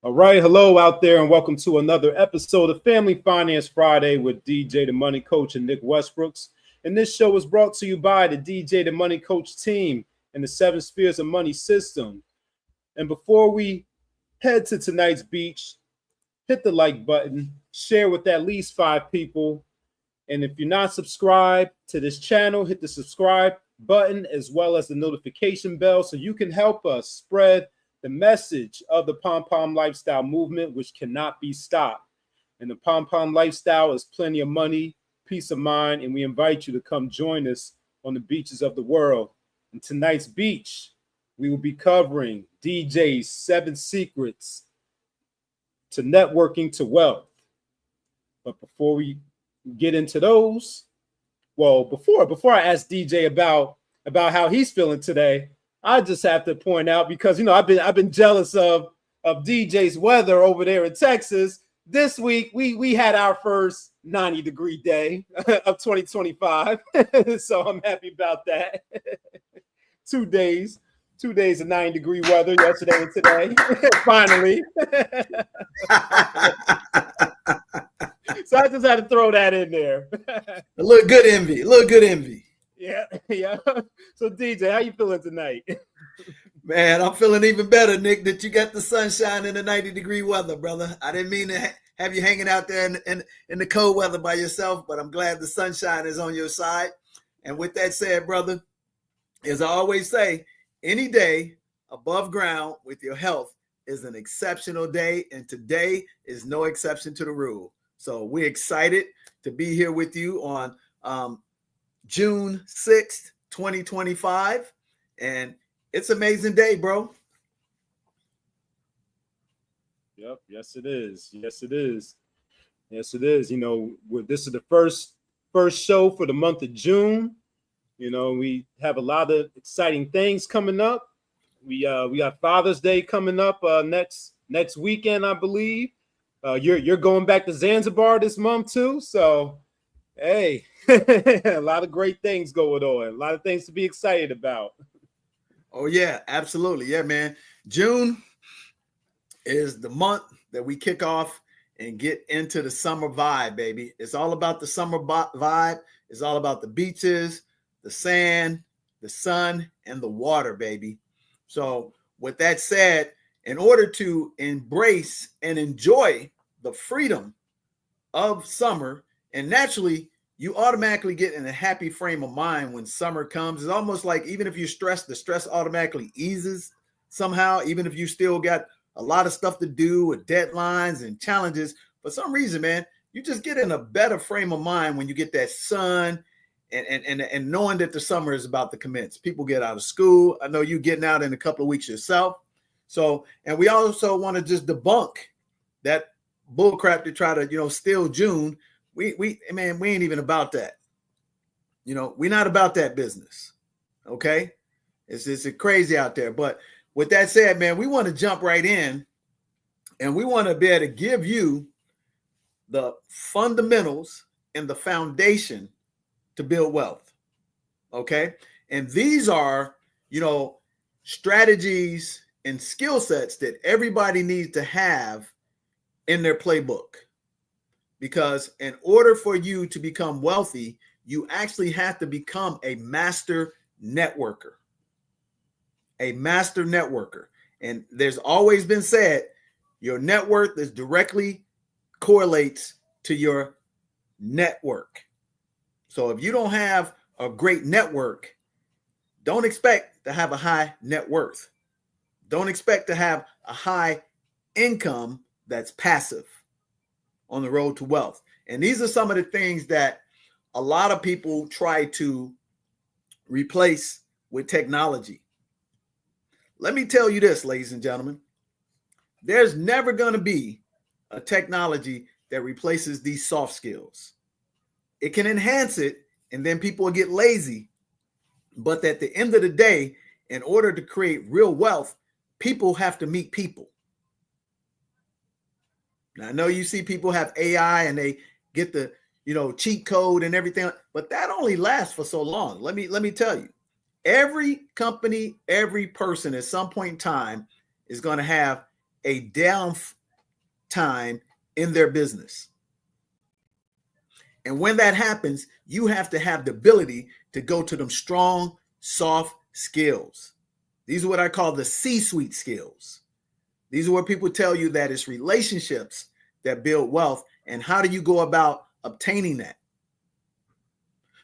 All right, hello out there, and welcome to another episode of Family Finance Friday with DJ the Money Coach and Nick Westbrooks. And this show is brought to you by the DJ the Money Coach team and the 7 Spheres of Money system. And before we head to tonight's beach, hit the like button, share with at least 5 people. And if you're not subscribed to this channel, hit the subscribe button as well as the notification bell so you can help us spread the message of the P.O.M lifestyle movement, which cannot be stopped. And the P.O.M lifestyle is plenty of money, peace of mind, and we invite you to come join us on the beaches of the world. In tonight's beach, we will be covering DJ's 7 secrets to networking to wealth. But before we get into those, well, before I ask DJ about how he's feeling today, I just have to point out, because I've been jealous of DJ's weather over there in Texas. This week we had our first 90-degree day of 2025, so I'm happy about that. 2 days of 90-degree weather yesterday and today. Finally. So I just had to throw that in there. A little good envy. Yeah. So DJ, how you feeling tonight? Man, I'm feeling even better, Nick, that you got the sunshine and the 90-degree weather, brother. I didn't mean to have you hanging out there in the cold weather by yourself, but I'm glad the sunshine is on your side. And with that said, brother, as I always say, any day above ground with your health is an exceptional day, and today is no exception to the rule. So we're excited to be here with you on June 6th, 2025. And it's an amazing day, bro. Yep. Yes, it is. This is the first show for the month of June. We have a lot of exciting things coming up. We got Father's Day coming up next weekend, I believe. You're going back to Zanzibar this month too. So, hey, a lot of great things going on. A lot of things to be excited about. Oh, yeah, absolutely. Yeah, man. June is the month that we kick off and get into the summer vibe, baby. It's all about the summer vibe. It's all about the beaches, the sand, the sun, and the water, baby. So with that said, in order to embrace and enjoy the freedom of summer, and naturally, you automatically get in a happy frame of mind when summer comes. It's almost like even if you're stressed, the stress automatically eases somehow, even if you still got a lot of stuff to do with deadlines and challenges. For some reason, man, you just get in a better frame of mind when you get that sun and knowing that the summer is about to commence. People get out of school. I know you're getting out in a couple of weeks yourself. So, and we also want to just debunk that bull crap to try to, steal June. We ain't even about that. We're not about that business. Okay. It's crazy out there. But with that said, man, we want to jump right in, and we want to be able to give you the fundamentals and the foundation to build wealth. Okay. And these are, strategies and skill sets that everybody needs to have in their playbook. Because in order for you to become wealthy, you actually have to become a master networker. And there's always been said, your net worth is directly correlates to your network. So if you don't have a great network, don't expect to have a high net worth. Don't expect to have a high income that's passive on the road to wealth. And these are some of the things that a lot of people try to replace with technology. Let me tell you this, ladies and gentlemen, there's never going to be a technology that replaces these soft skills. It can enhance it, and then people will get lazy. But at the end of the day, in order to create real wealth, people have to meet people. Now, I know you see people have AI and they get the, cheat code and everything, but that only lasts for so long. Let me tell you, every company, every person at some point in time is going to have a downtime in their business. And when that happens, you have to have the ability to go to them strong, soft skills. These are what I call the C-suite skills. These are where people tell you that it's relationships that build wealth. And how do you go about obtaining that?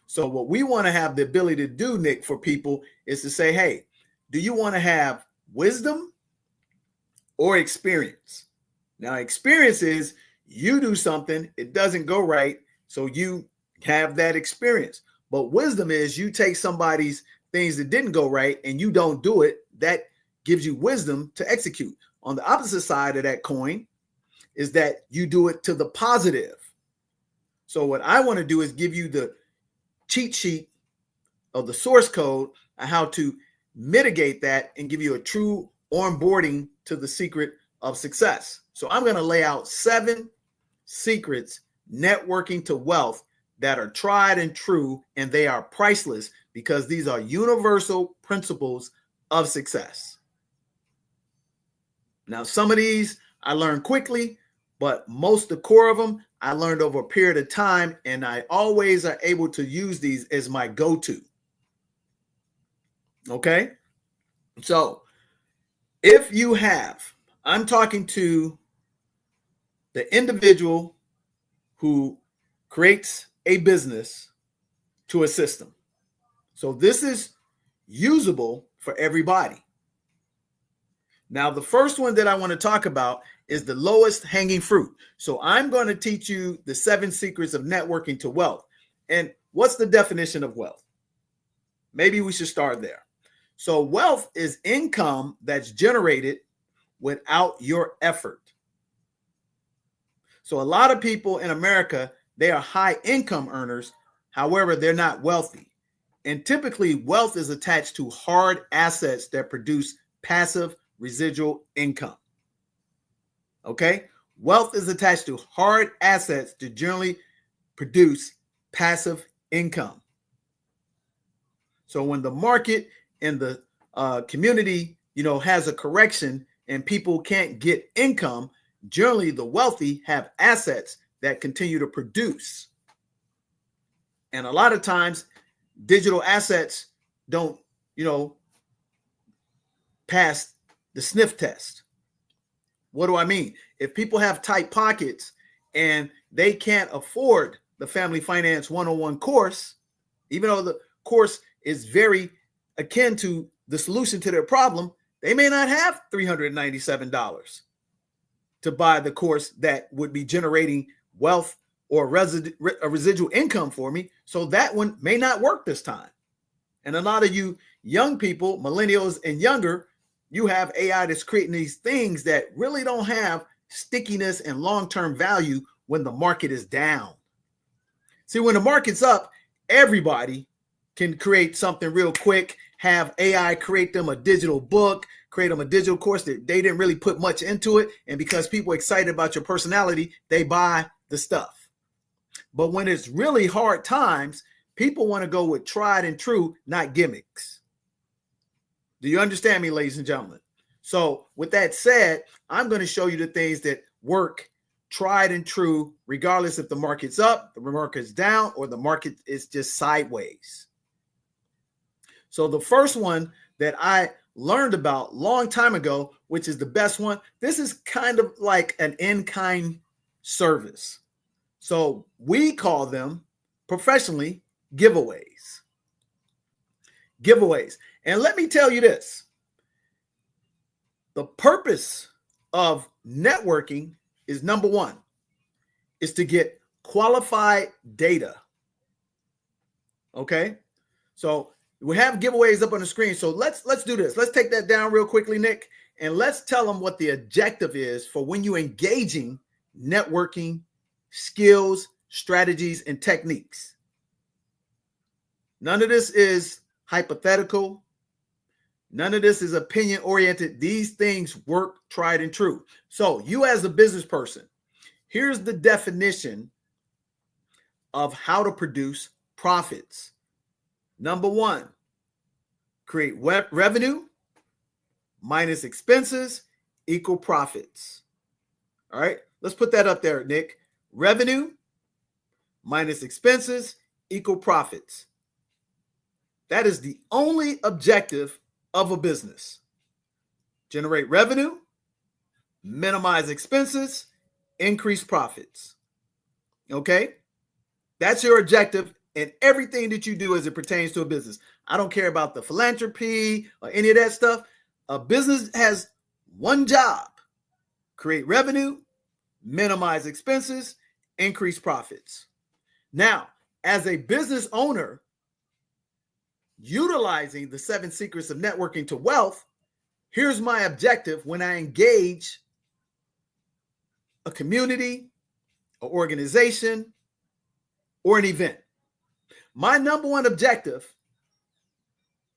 So what we want to have the ability to do, Nick, for people is to say, hey, do you want to have wisdom or experience? Now, experience is you do something, it doesn't go right, so you have that experience. But wisdom is you take somebody's things that didn't go right and you don't do it. That gives you wisdom to execute. On the opposite side of that coin is that you do it to the positive. So what I want to do is give you the cheat sheet of the source code on how to mitigate that and give you a true onboarding to the secret of success. So I'm going to lay out 7 secrets networking to wealth that are tried and true, and they are priceless because these are universal principles of success. Now, some of these I learned quickly, but most the core of them I learned over a period of time, and I always are able to use these as my go-to. Okay? So if you have, I'm talking to the individual who creates a business to a system. So this is usable for everybody. Now, the first one that I want to talk about is the lowest hanging fruit. So I'm going to teach you the 7 secrets of networking to wealth. And what's the definition of wealth? Maybe we should start there. So wealth is income that's generated without your effort. So a lot of people in America, they are high income earners. However, they're not wealthy. And typically wealth is attached to hard assets that produce passive residual income. Okay? Wealth is attached to hard assets to generally produce passive income. So when the market and the community, has a correction and people can't get income, generally the wealthy have assets that continue to produce. And a lot of times digital assets don't, pass the sniff test. What do I mean? If people have tight pockets and they can't afford the Family Finance 101 course, even though the course is very akin to the solution to their problem, they may not have $397 to buy the course that would be generating wealth or a residual income for me. So that one may not work this time. And a lot of you young people, millennials and younger, you have AI that's creating these things that really don't have stickiness and long-term value when the market is down. See, when the market's up, everybody can create something real quick, have AI create them a digital book, create them a digital course that they didn't really put much into it. And because people are excited about your personality, they buy the stuff. But when it's really hard times, people want to go with tried and true, not gimmicks. Do you understand me, ladies and gentlemen? So with that said, I'm going to show you the things that work tried and true, regardless if the market's up, the market's down, or the market is just sideways. So the first one that I learned about long time ago, which is the best one, this is kind of like an in-kind service. So we call them professionally giveaways. Giveaways. And let me tell you this. The purpose of networking is, number one, is to get qualified data. Okay? So we have giveaways up on the screen. So let's do this. Let's take that down real quickly, Nick, and let's tell them what the objective is for when you're engaging networking skills, strategies, and techniques. None of this is hypothetical. None of this is opinion oriented. These things work tried and true. So you as a business person, here's the definition of how to produce profits. Number one, create revenue minus expenses equal profits. All right, let's put that up there, Nick. Revenue minus expenses equal profits. That is the only objective of a business. Generate revenue, minimize expenses, increase profits. Okay? That's your objective in everything that you do as it pertains to a business. I don't care about the philanthropy or any of that stuff. A business has one job: create revenue, minimize expenses, increase profits. Now, as a business owner, utilizing the 7 secrets of networking to wealth, here's my objective when I engage a community, an organization, or an event. My number one objective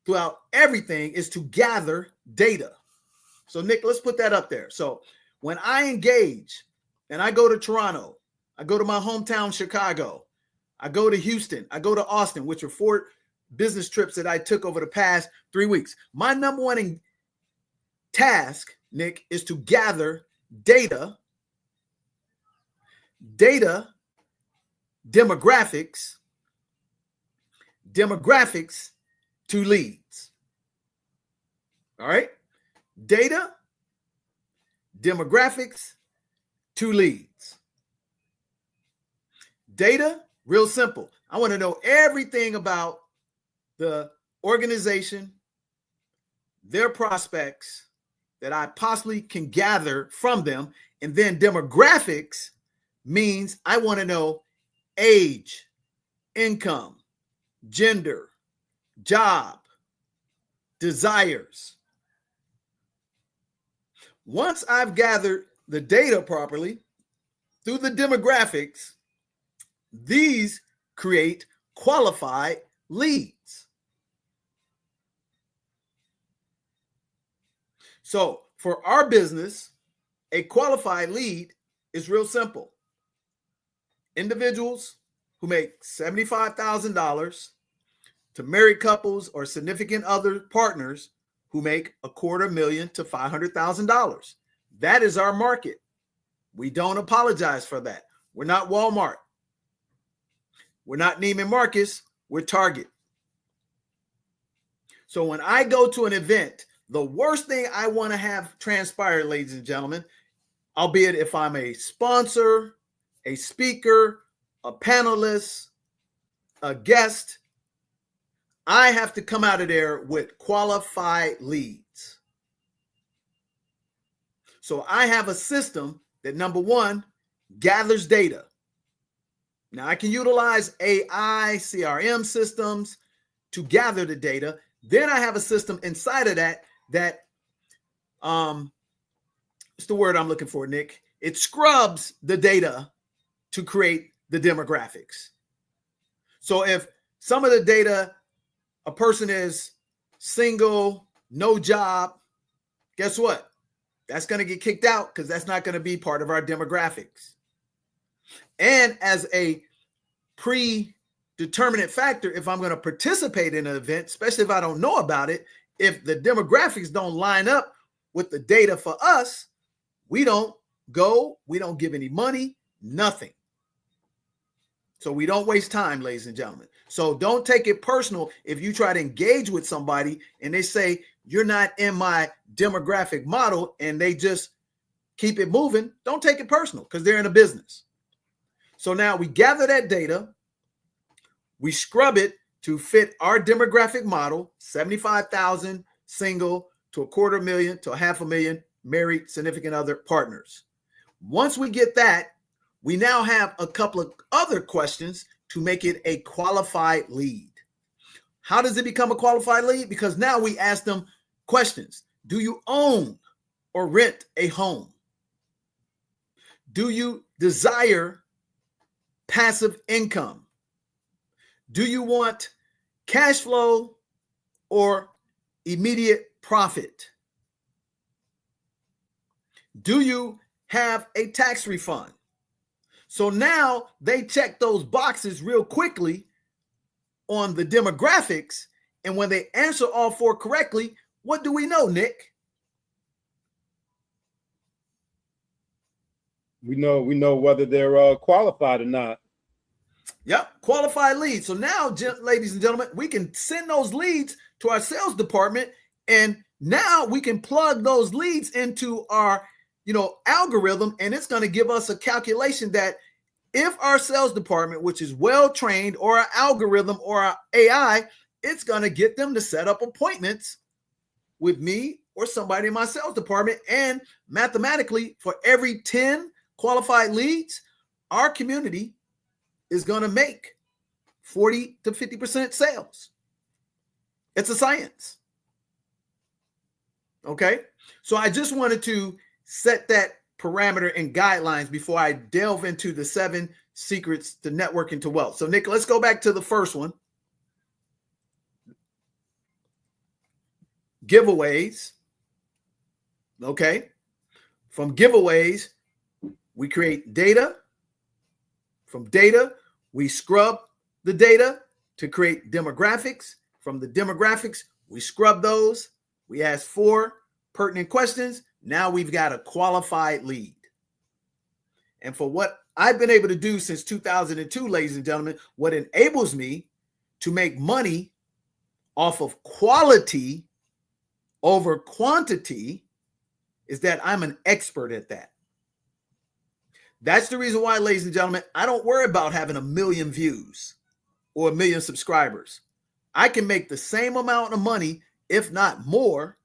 throughout everything is to gather data. So, Nick, let's put that up there. So when I engage and I go to Toronto, I go to my hometown, Chicago, I go to Houston, I go to Austin, which are 4 business trips that I took over the past 3 weeks. My number one task, Nick, is to gather data, demographics to leads. All right? Data, demographics to leads. Data, real simple. I want to know everything about the organization, their prospects that I possibly can gather from them. And then demographics means I want to know age, income, gender, job, desires. Once I've gathered the data properly through the demographics, these create qualified leads. So for our business, a qualified lead is real simple. Individuals who make $75,000 to married couples or significant other partners who make $250,000 to $500,000. That is our market. We don't apologize for that. We're not Walmart. We're not Neiman Marcus. We're Target. So when I go to an event, the worst thing I want to have transpire, ladies and gentlemen, albeit if I'm a sponsor, a speaker, a panelist, a guest, I have to come out of there with qualified leads. So I have a system that, number one, gathers data. Now I can utilize AI, CRM systems to gather the data. Then I have a system inside of that what's the word I'm looking for, Nick? It scrubs the data to create the demographics. So if some of the data, a person is single, no job, guess what? That's going to get kicked out because that's not going to be part of our demographics. And as a predeterminate factor, if I'm going to participate in an event, especially if I don't know about it, if the demographics don't line up with the data for us, we don't go, we don't give any money, nothing. So we don't waste time, ladies and gentlemen. So don't take it personal if you try to engage with somebody and they say, you're not in my demographic model, and they just keep it moving. Don't take it personal because they're in a business. So now we gather that data, we scrub it to fit our demographic model, 75,000 single to $250,000 to $500,000 married significant other partners. Once we get that, we now have a couple of other questions to make it a qualified lead. How does it become a qualified lead? Because now we ask them questions. Do you own or rent a home? Do you desire passive income? Do you want cash flow or immediate profit? Do you have a tax refund? So now they check those boxes real quickly on the demographics. And when they answer all 4 correctly, what do we know, Nick? We know whether they're qualified or not. Yep, qualified leads. So now, ladies and gentlemen, we can send those leads to our sales department, and now we can plug those leads into our, algorithm, and it's going to give us a calculation that if our sales department, which is well trained, or our algorithm or our AI, it's going to get them to set up appointments with me or somebody in my sales department. And mathematically, for every 10 qualified leads, our community is going to make 40 to 50% sales. It's a science. Okay. So I just wanted to set that parameter and guidelines before I delve into the 7 secrets to networking to wealth. So Nick, let's go back to the first one. Giveaways. Okay. From giveaways, we create data. From data, we scrub the data to create demographics. From the demographics, we scrub those. We ask 4 pertinent questions. Now we've got a qualified lead. And for what I've been able to do since 2002, ladies and gentlemen, what enables me to make money off of quality over quantity is that I'm an expert at that. That's the reason why, ladies and gentlemen, I don't worry about having 1 million views or 1 million subscribers. I can make the same amount of money, if not more,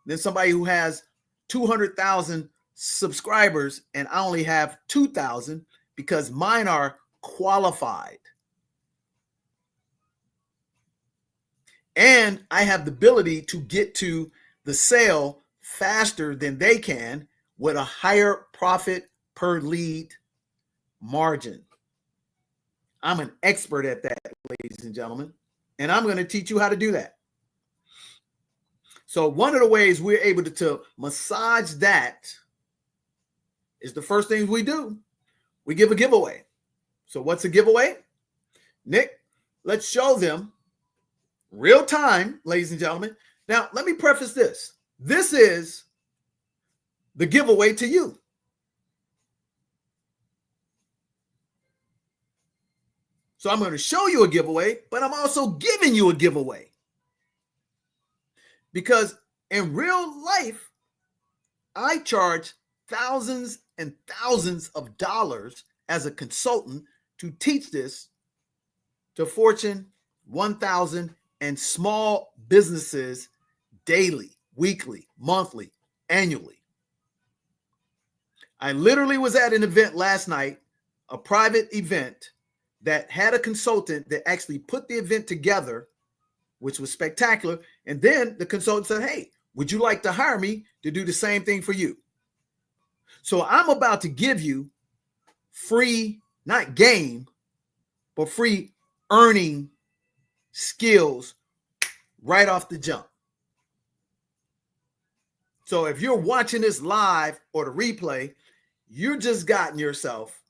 than somebody who has 200,000 subscribers and I only have 2,000 because mine are qualified. And I have the ability to get to the sale faster than they can with a higher profit per lead margin. I'm an expert at that, ladies and gentlemen, and I'm going to teach you how to do that. So one of the ways we're able to massage that is the first thing we do. We give a giveaway. So what's a giveaway? Nick, let's show them real time, ladies and gentlemen. Now, let me preface this. This is the giveaway to you. So I'm going to show you a giveaway, but I'm also giving you a giveaway. Because in real life, I charge thousands and thousands of dollars as a consultant to teach this to Fortune 1000 and small businesses daily, weekly, monthly, annually. I literally was at an event last night, a private event that had a consultant that actually put the event together, which was spectacular. And then the consultant said, hey, would you like to hire me to do the same thing for you? So I'm about to give you free, not game, but free earning skills right off the jump. So if you're watching this live or the replay, you're just gotten yourself,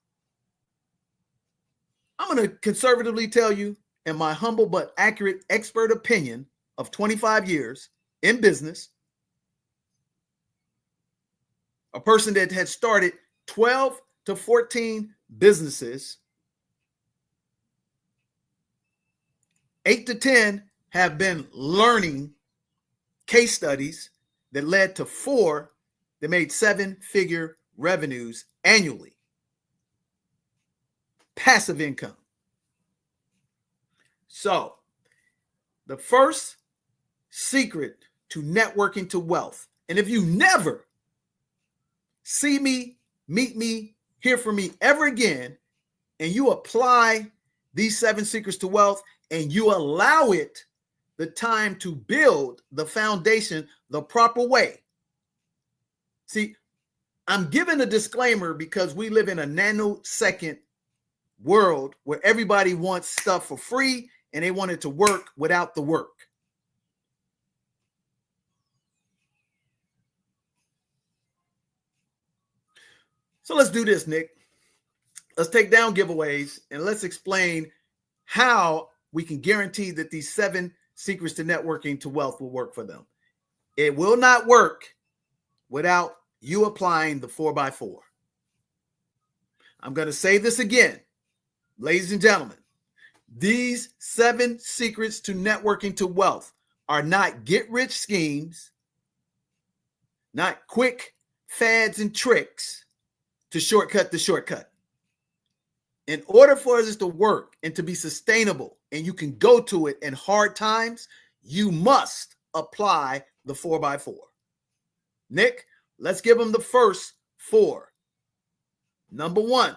I'm going to conservatively tell you, in my humble but accurate expert opinion of 25 years in business, a person that had started 12 to 14 businesses, 8 to 10 have been learning case studies that led to 4 that made 7-figure revenues annually. Passive income. So, the first secret to networking to wealth, and if you never see me, meet me, hear from me ever again, and you apply these 7 secrets to wealth and you allow it the time to build the foundation the proper way. See, I'm giving a disclaimer because we live in a nanosecond world where everybody wants stuff for free and they want it to work without the work. So let's do this, Nick. Let's take down giveaways and let's explain how we can guarantee that these 7 secrets to networking to wealth will work for them. It will not work without you applying the 4x4. I'm going to say this again, ladies and gentlemen. These 7 secrets to networking to wealth are not get-rich schemes, not quick fads and tricks to shortcut the shortcut. In order for this to work and to be sustainable and you can go to it in hard times, you must apply the 4x4. Nick, let's give them the first 4. Number 1,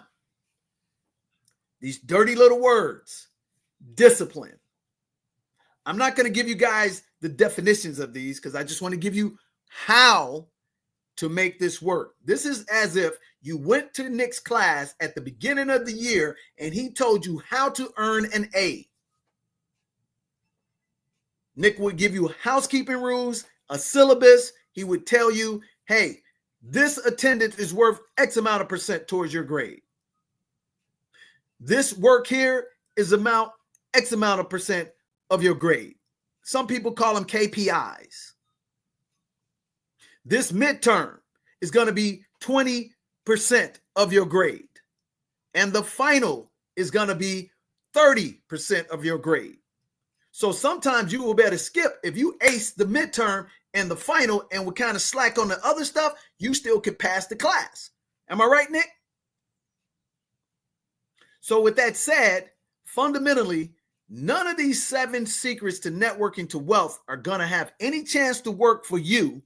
these dirty little words, discipline. I'm not going to give you guys the definitions of these because I just want to give you how to make this work. This is as if you went to Nick's class at the beginning of the year and he told you how to earn an A. Nick would give you housekeeping rules, a syllabus. He would tell you, hey, this attendance is worth X amount of percent towards your grade. This work here is X amount of percent of your grade. Some people call them KPIs. This midterm is going to be 20% of your grade. And the final is going to be 30% of your grade. So sometimes you will better skip. If you ace the midterm and the final and will kind of slack on the other stuff, you still could pass the class. Am I right, Nick? So with that said, fundamentally, none of these 7 secrets to networking to wealth are going to have any chance to work for you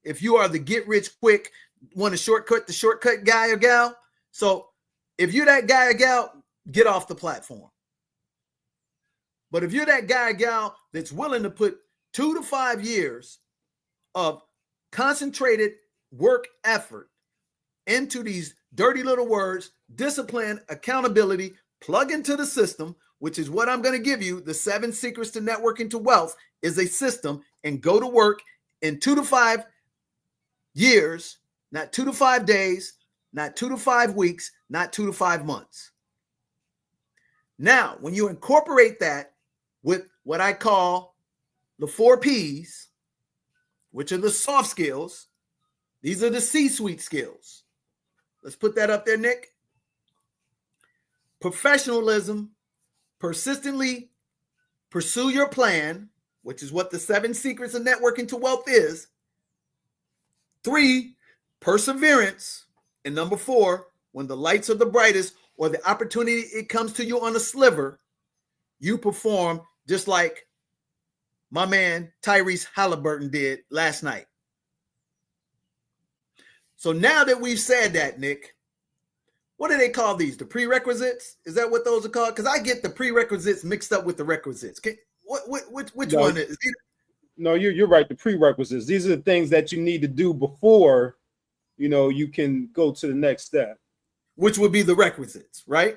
if you are the get rich quick, want to shortcut the shortcut guy or gal. So if you're that guy or gal, get off the platform. But if you're that guy or gal that's willing to put 2 to 5 years of concentrated work effort into these dirty little words, discipline, accountability, plug into the system, which is what I'm going to give you. The 7 secrets to networking to wealth is a system, and go to work in 2 to 5 years, not 2 to 5 days, not 2 to 5 weeks, not 2 to 5 months. Now, when you incorporate that with what I call the 4 Ps, which are the soft skills, these are the C-suite skills. Let's put that up there, Nick. Professionalism, persistently pursue your plan, which is what the 7 secrets of networking to wealth is. 3, perseverance. And number 4, when the lights are the brightest or the opportunity it comes to you on a sliver, you perform just like my man Tyrese Halliburton did last night. So now that we've said that, Nick, what do they call these? The prerequisites? Is that what those are called? Because I get the prerequisites mixed up with the requisites. Which one is it? No, you're right. The prerequisites. These are the things that you need to do before, you can go to the next step. Which would be the requisites, right?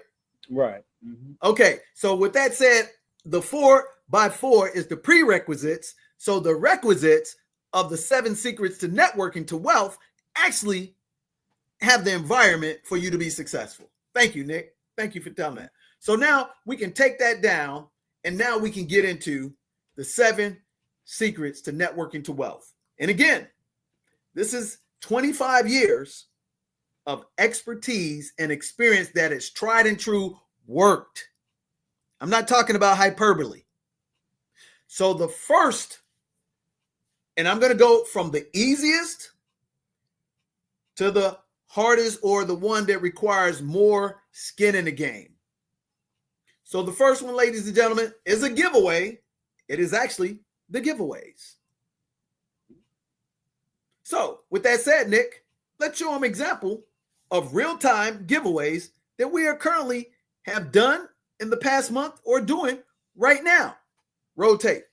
Right. Mm-hmm. Okay. So with that said, the 4x4 is the prerequisites. So the requisites of the 7 secrets to networking to wealth actually have the environment for you to be successful. Thank you, Nick. Thank you for telling that. So now we can take that down, and now we can get into the 7 secrets to networking to wealth. And again, this is 25 years of expertise and experience that is tried and true, worked. I'm not talking about hyperbole. So the first, and I'm going to go from the easiest to the hardest, or the one that requires more skin in the game. So the first one, ladies and gentlemen, is a giveaway. It is actually the giveaways. So with that said, Nick, let's show them example of real-time giveaways that we are currently have done in the past month or doing right now. Roll tape.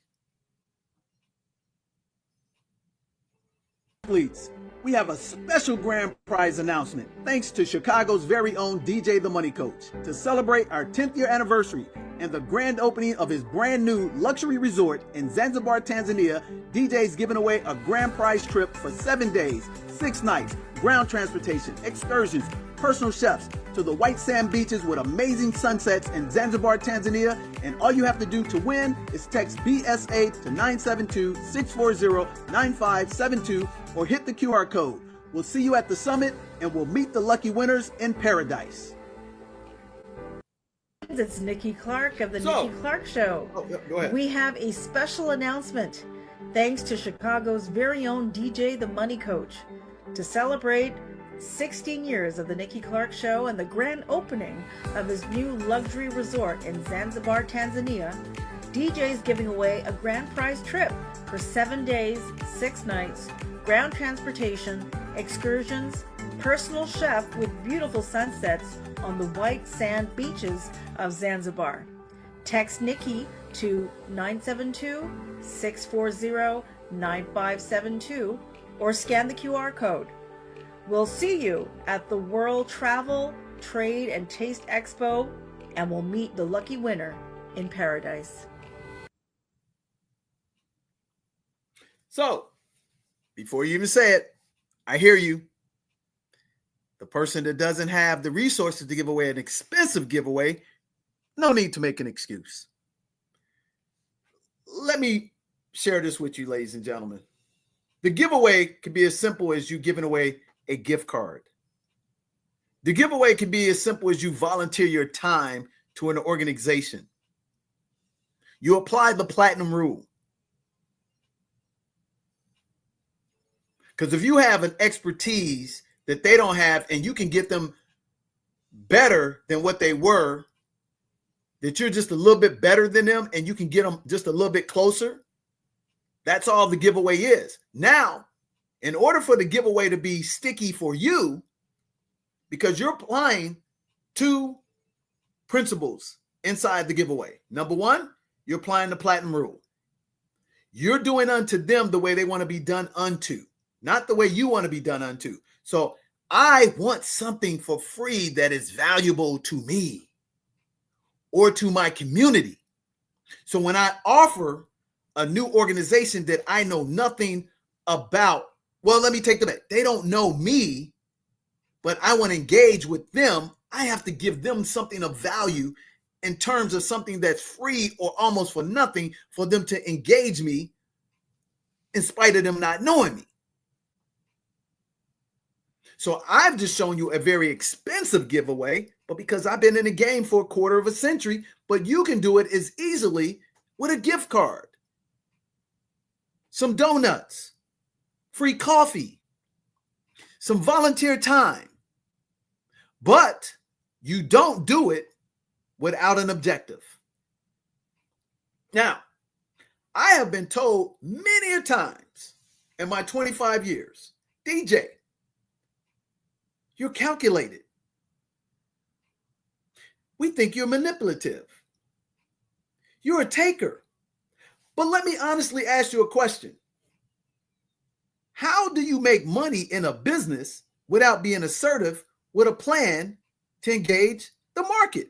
Athletes, we have a special grand prize announcement thanks to Chicago's very own DJ the Money Coach to celebrate our 10th year anniversary and the grand opening of his brand new luxury resort in Zanzibar, Tanzania. DJ's giving away a grand prize trip for 7 days, 6 nights, ground transportation, excursions, personal chefs to the white sand beaches with amazing sunsets in Zanzibar, Tanzania. And all you have to do to win is text BSA to 972-640-9572 or hit the QR code. We'll see you at the summit and we'll meet the lucky winners in paradise. It's Nikki Clark of the Nikki Clark Show. Go ahead. We have a special announcement thanks to Chicago's very own DJ the Money Coach. To celebrate 16 years of the Nikki Clark Show and the grand opening of his new luxury resort in Zanzibar, Tanzania, DJ is giving away a grand prize trip for 7 days, 6 nights, ground transportation, excursions, personal chef with beautiful sunsets on the white sand beaches of Zanzibar. Text Nikki to 972-640-9572 or scan the QR code. We'll see you at the World Travel, Trade, and Taste Expo, and we'll meet the lucky winner in paradise. So, before you even say it, I hear you. The person that doesn't have the resources to give away an expensive giveaway, no need to make an excuse. Let me share this with you, ladies and gentlemen. The giveaway could be as simple as you giving away a gift card. The giveaway can be as simple as you volunteer your time to an organization. You apply the platinum rule. Because if you have an expertise that they don't have and you can get them better than what they were, that you're just a little bit better than them and you can get them just a little bit closer, that's all the giveaway is. Now, in order for the giveaway to be sticky for you, because you're applying 2 principles inside the giveaway. Number 1, you're applying the platinum rule. You're doing unto them the way they want to be done unto, not the way you want to be done unto. So I want something for free that is valuable to me or to my community. So when I offer a new organization that I know nothing about, well, let me take them back. They don't know me, but I want to engage with them. I have to give them something of value in terms of something that's free or almost for nothing for them to engage me in spite of them not knowing me. So I've just shown you a very expensive giveaway, but because I've been in the game for a quarter of a century, but you can do it as easily with a gift card, some donuts, free coffee, some volunteer time, but you don't do it without an objective. Now, I have been told many a times in my 25 years, DJ, you're calculated. We think you're manipulative. You're a taker. But let me honestly ask you a question. How do you make money in a business without being assertive with a plan to engage the market?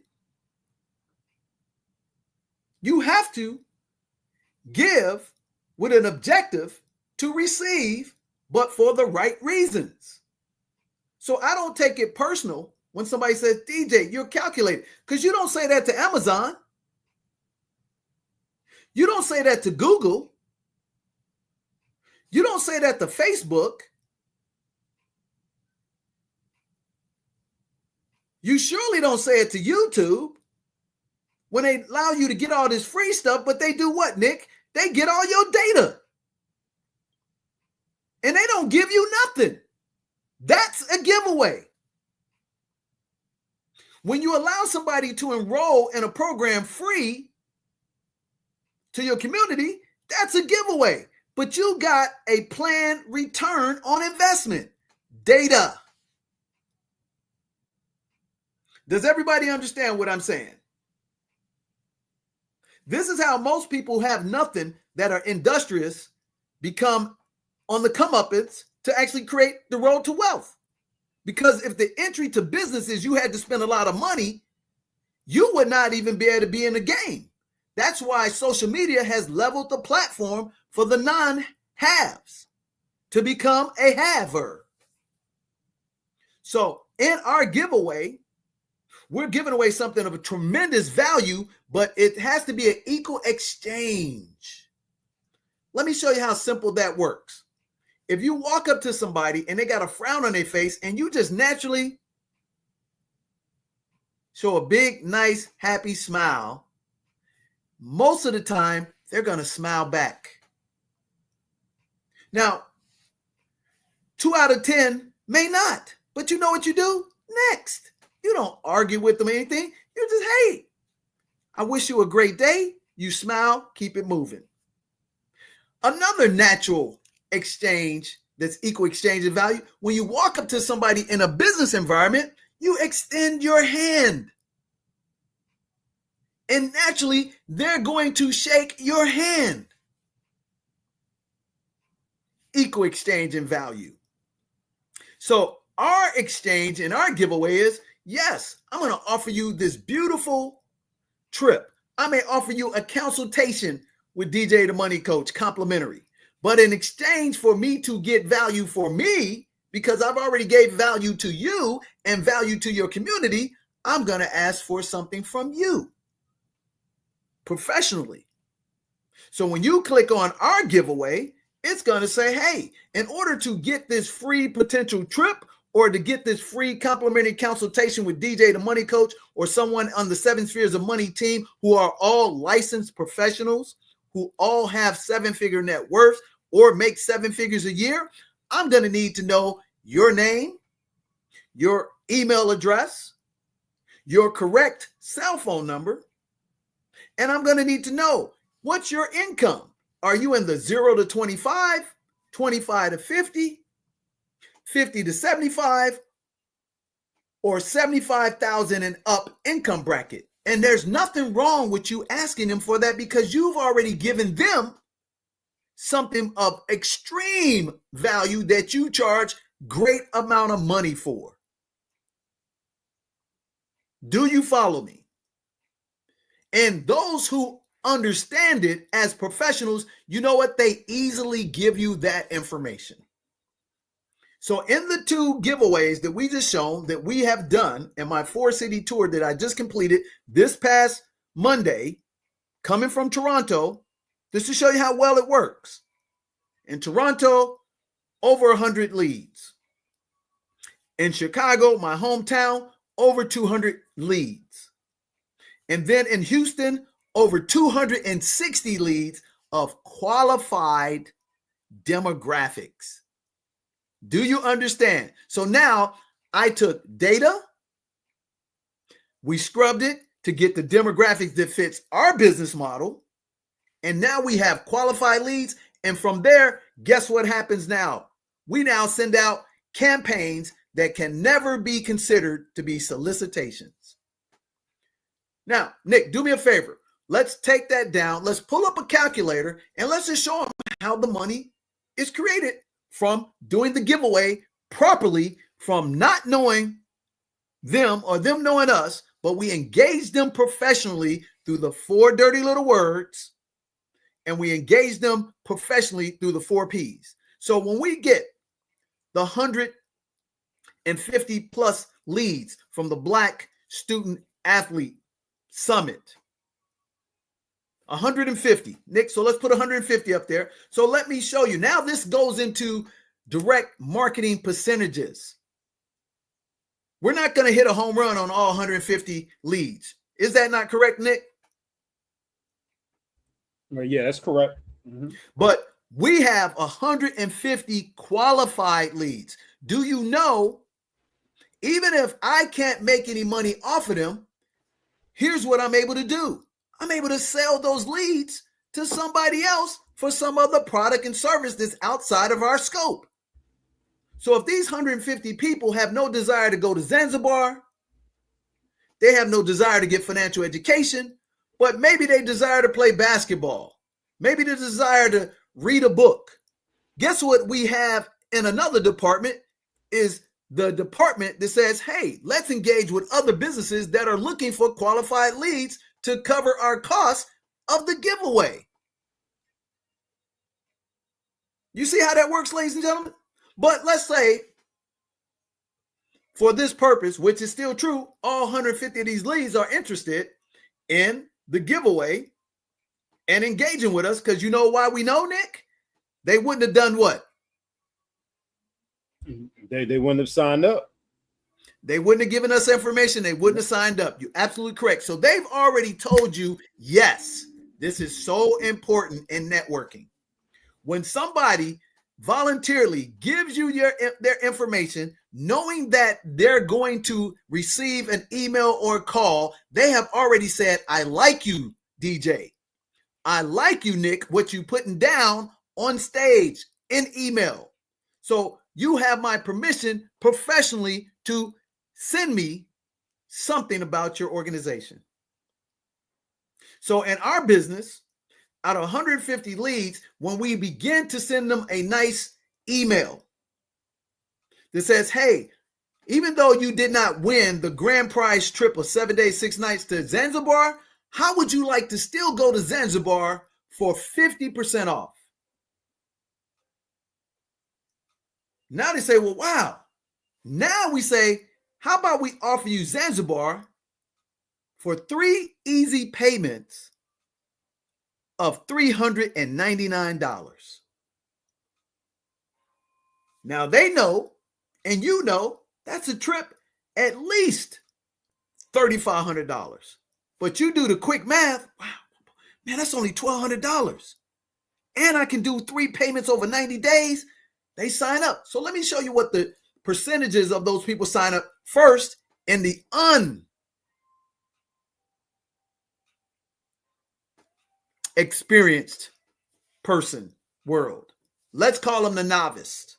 You have to give with an objective to receive, but for the right reasons. So I don't take it personal when somebody says, DJ, you're calculated, because you don't say that to Amazon. You don't say that to Google. You don't say that to Facebook. You surely don't say it to YouTube when they allow you to get all this free stuff, but they do what, Nick? They get all your data. And they don't give you nothing. That's a giveaway. When you allow somebody to enroll in a program free to your community, that's a giveaway. But you got a planned return on investment. Data. Does everybody understand what I'm saying? This is how most people who have nothing that are industrious become on the comeuppance to actually create the road to wealth. Because if the entry to business is you had to spend a lot of money, you would not even be able to be in the game. That's why social media has leveled the platform for the non-haves to become a haver. So in our giveaway, we're giving away something of a tremendous value, but it has to be an equal exchange. Let me show you how simple that works. if you walk up to somebody and they got a frown on their face and you just naturally show a big, nice, happy smile, most of the time they're going to smile back. Now, 2 out of 10 may not, but you know what you do next? You don't argue with them or anything. You just, hey, I wish you a great day. You smile, keep it moving. Another natural exchange that's equal exchange of value, when you walk up to somebody in a business environment, you extend your hand. And naturally, they're going to shake your hand. Equal exchange in value. So our exchange and our giveaway is, yes, I'm going to offer you this beautiful trip. I may offer you a consultation with DJ the Money Coach, complimentary. But in exchange for me to get value for me, because I've already gave value to you and value to your community, I'm going to ask for something from you professionally. So when you click on our giveaway, it's going to say, hey, in order to get this free potential trip or to get this free complimentary consultation with DJ the Money Coach or someone on the 7 Spheres of Money team who are all licensed professionals, who all have 7-figure net worth or make 7 figures a year, I'm going to need to know your name, your email address, your correct cell phone number, and I'm going to need to know what's your income. Are you in the 0 to 25, 25 to 50, 50 to 75, or 75,000 and up income bracket? And there's nothing wrong with you asking them for that because you've already given them something of extreme value that you charge great amount of money for. Do you follow me? And those who understand it as professionals, you know what? They easily give you that information. So in the 2 giveaways that we just shown that we have done in my 4-city tour that I just completed this past Monday, coming from Toronto, just to show you how well it works. In Toronto, over 100 leads. In Chicago, my hometown, over 200 leads. And then in Houston, over 260 leads of qualified demographics. Do you understand? So now I took data, we scrubbed it to get the demographics that fits our business model, and now we have qualified leads. And from there, guess what happens now? We now send out campaigns that can never be considered to be solicitations. Now, Nick, do me a favor. Let's take that down. Let's pull up a calculator and let's just show them how the money is created from doing the giveaway properly, from not knowing them or them knowing us, but we engage them professionally through the 4 dirty little words, and we engage them professionally through the 4 Ps. So when we get the 150 plus leads from the Black Student Athlete Summit, 150, Nick. So let's put 150 up there. So let me show you. Now this goes into direct marketing percentages. We're not going to hit a home run on all 150 leads. Is that not correct, Nick? Well, yeah, that's correct. Mm-hmm. But we have 150 qualified leads. Do you know, even if I can't make any money off of them, here's what I'm able to do. I'm able to sell those leads to somebody else for some other product and service that's outside of our scope. So if these 150 people have no desire to go to Zanzibar, they have no desire to get financial education, but maybe they desire to play basketball. Maybe they desire to read a book. Guess what we have in another department is the department that says, hey, let's engage with other businesses that are looking for qualified leads to cover our costs of the giveaway. You see how that works, ladies and gentlemen? But let's say for this purpose, which is still true, all 150 of these leads are interested in the giveaway and engaging with us, because you know why we know, Nick? They wouldn't have done what? They wouldn't have signed up. They wouldn't have given us information. They wouldn't have signed up. You're absolutely correct. So they've already told you, yes, this is so important in networking. When somebody voluntarily gives you their information, knowing that they're going to receive an email or a call, they have already said, I like you, DJ. I like you, Nick, what you putting down on stage in email. So you have my permission professionally to send me something about your organization. So in our business, out of 150 leads, when we begin to send them a nice email that says, hey, even though you did not win the grand prize trip of 7 days, 6 nights to Zanzibar, how would you like to still go to Zanzibar for 50% off? Now they say, well, wow. Now we say, how about we offer you Zanzibar for 3 easy payments of $399. Now they know, and you know, that's a trip at least $3,500. But you do the quick math, wow, man, that's only $1,200. And I can do 3 payments over 90 days. They sign up. So let me show you what the percentages of those people sign up first in the unexperienced person world. Let's call them the novice.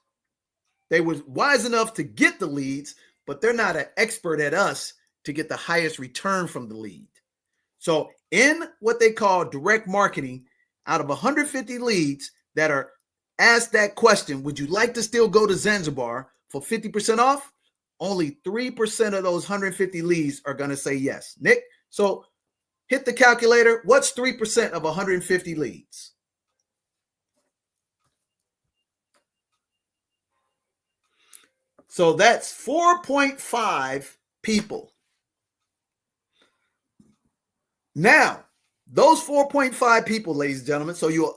They were wise enough to get the leads, but they're not an expert at us to get the highest return from the lead. So in what they call direct marketing, out of 150 leads that are asked that question, would you like to still go to Zanzibar for 50% off? Only 3% of those 150 leads are going to say yes. Nick, so hit the calculator. What's 3% of 150 leads? So that's 4.5 people. Now, those 4.5 people, ladies and gentlemen, so you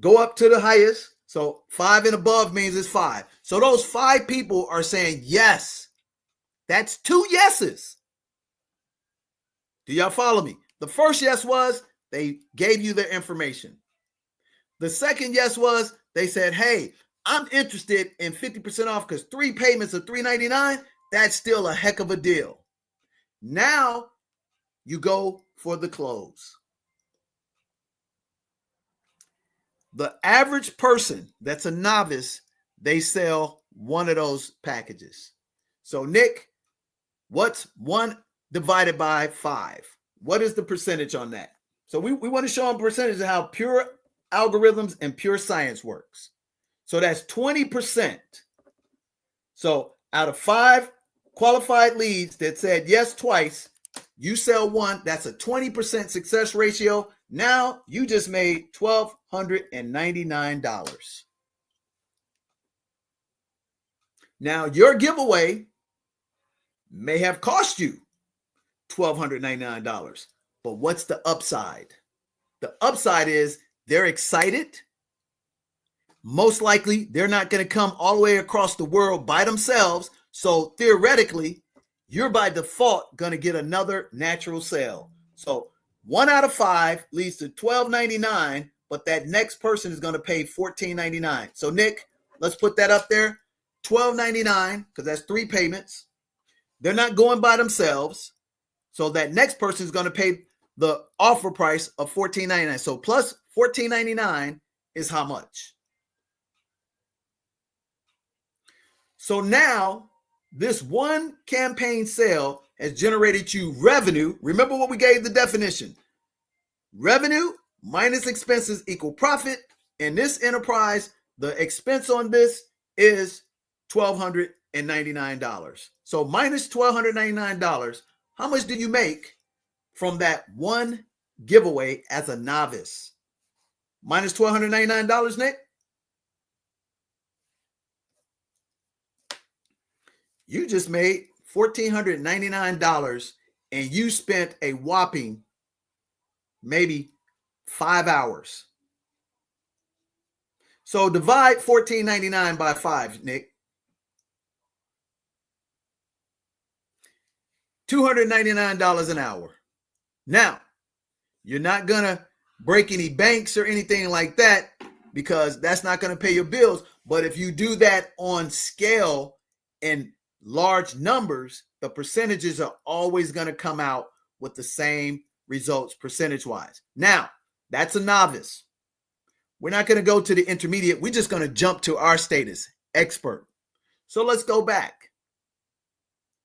go up to the highest. So 5 and above means it's 5. So those 5 people are saying yes. That's 2 yeses. Do y'all follow me? The first yes was they gave you their information. The second yes was they said, hey, I'm interested in 50% off because 3 payments of $399, that's still a heck of a deal. Now you go for the close. The average person that's a novice, they sell one of those packages. So Nick, what's 1 divided by 5? What is the percentage on that? So we want to show them percentage of how pure algorithms and pure science works. So that's 20%. So out of 5 qualified leads that said yes twice, you sell 1. That's a 20% success ratio. Now you just made $1,299. Now your giveaway may have cost you $1,299. But what's the upside? The upside is they're excited. Most likely, they're not going to come all the way across the world by themselves. So theoretically, you're by default going to get another natural sale. So 1 out of 5 leads to $1,299, but that next person is going to pay $1,499. So Nick, let's put that up there. $1,299, because that's 3 payments. They're not going by themselves. So that next person is going to pay the offer price of $1,499. So plus $1,499 is how much? So now this one campaign sale has generated you revenue. Remember what we gave the definition. Revenue minus expenses equal profit. In this enterprise, the expense on this is $1,299. So minus $1,299, how much do you make from that one giveaway as a novice? Minus $1,299, Nick? You just made $1,499 and you spent a whopping maybe 5 hours. So divide $1,499 by 5, Nick. $299 an hour. Now, you're not going to break any banks or anything like that because that's not going to pay your bills. But if you do that on scale in large numbers, the percentages are always going to come out with the same results percentage-wise. Now, that's a novice. We're not going to go to the intermediate. We're just going to jump to our status, expert. So let's go back.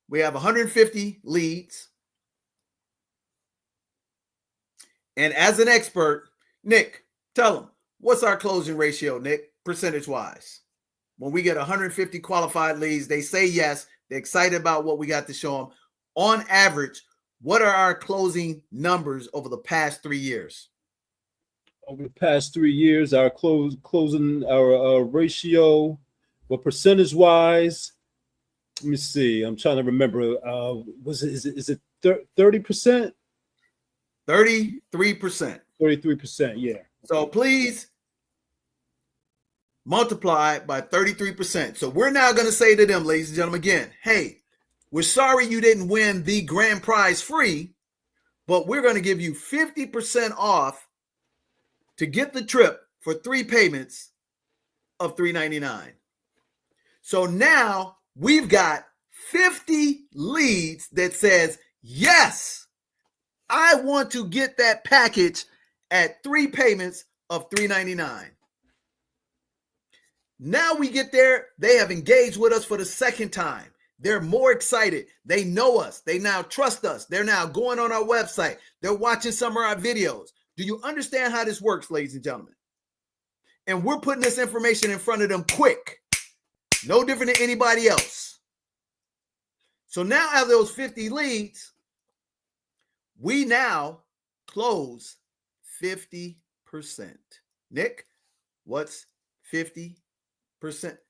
We have 150 leads. And as an expert, Nick, tell them, what's our closing ratio, Nick, percentage-wise? When we get 150 qualified leads, they say yes, they're excited about what we got to show them. On average, what are our closing numbers over the past 3 years? Over the past 3 years, our closing our ratio, well, percentage-wise, let me see. I'm trying to remember. Is it 30%? 33%. 33%, yeah. So please multiply by 33%. So we're now going to say to them, ladies and gentlemen, again, hey, we're sorry you didn't win the grand prize free, but we're going to give you 50% off to get the trip for 3 payments of $399. So now we've got 50 leads that says, yes, I want to get that package at 3 payments of $399. Now we get there. They have engaged with us for the second time. They're more excited. They know us. They now trust us. They're now going on our website. They're watching some of our videos. Do you understand how this works, ladies and gentlemen? And we're putting this information in front of them quick. No different than anybody else. So now out of those 50 leads, we now close 50%. Nick, what's 50%?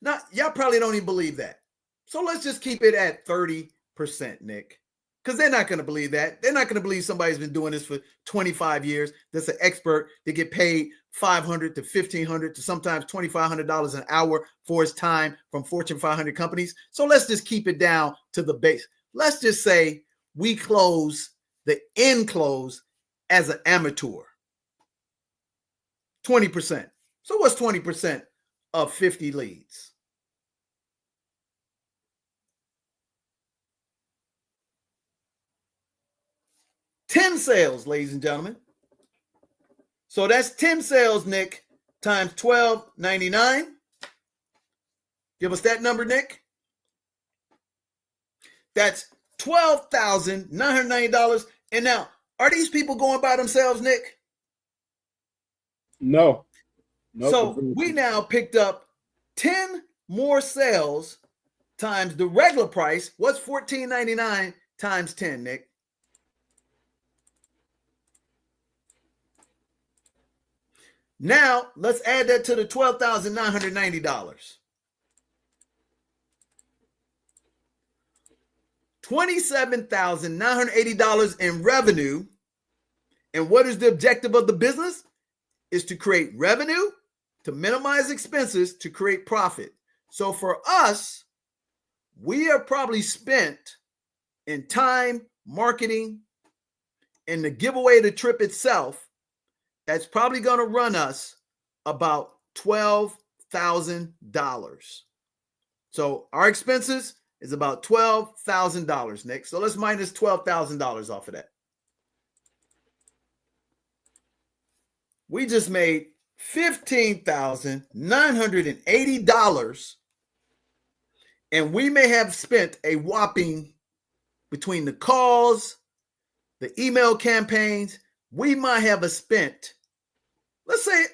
Now, y'all probably don't even believe that. So let's just keep it at 30%, Nick. Because they're not going to believe that. They're not going to believe somebody's been doing this for 25 years. That's an expert. They get paid $500 to $1,500 to sometimes $2,500 an hour for his time from Fortune 500 companies. So let's just keep it down to the base. Let's just say we close the end close as an amateur. 20%. So what's 20% of 50 leads? $10 sales, ladies and gentlemen. So that's 10 sales, Nick, times $12.99. Give us that number, Nick. That's $12,990. And now, are these people going by themselves, Nick? No. So we now picked up 10 more sales times the regular price. What's $14.99 times 10, Nick? Now, let's add that to the $12,990. $27,980 in revenue. And what is the objective of the business? Is to create revenue, to minimize expenses, to create profit. So for us, we are probably spent in time, marketing, and the giveaway of the trip itself. That's probably going to run us about $12,000. So our expenses is about $12,000, Nick. So let's minus $12,000 off of that. We just made $15,980, and we may have spent a whopping, between the calls, the email campaigns, we might have spent, let's say,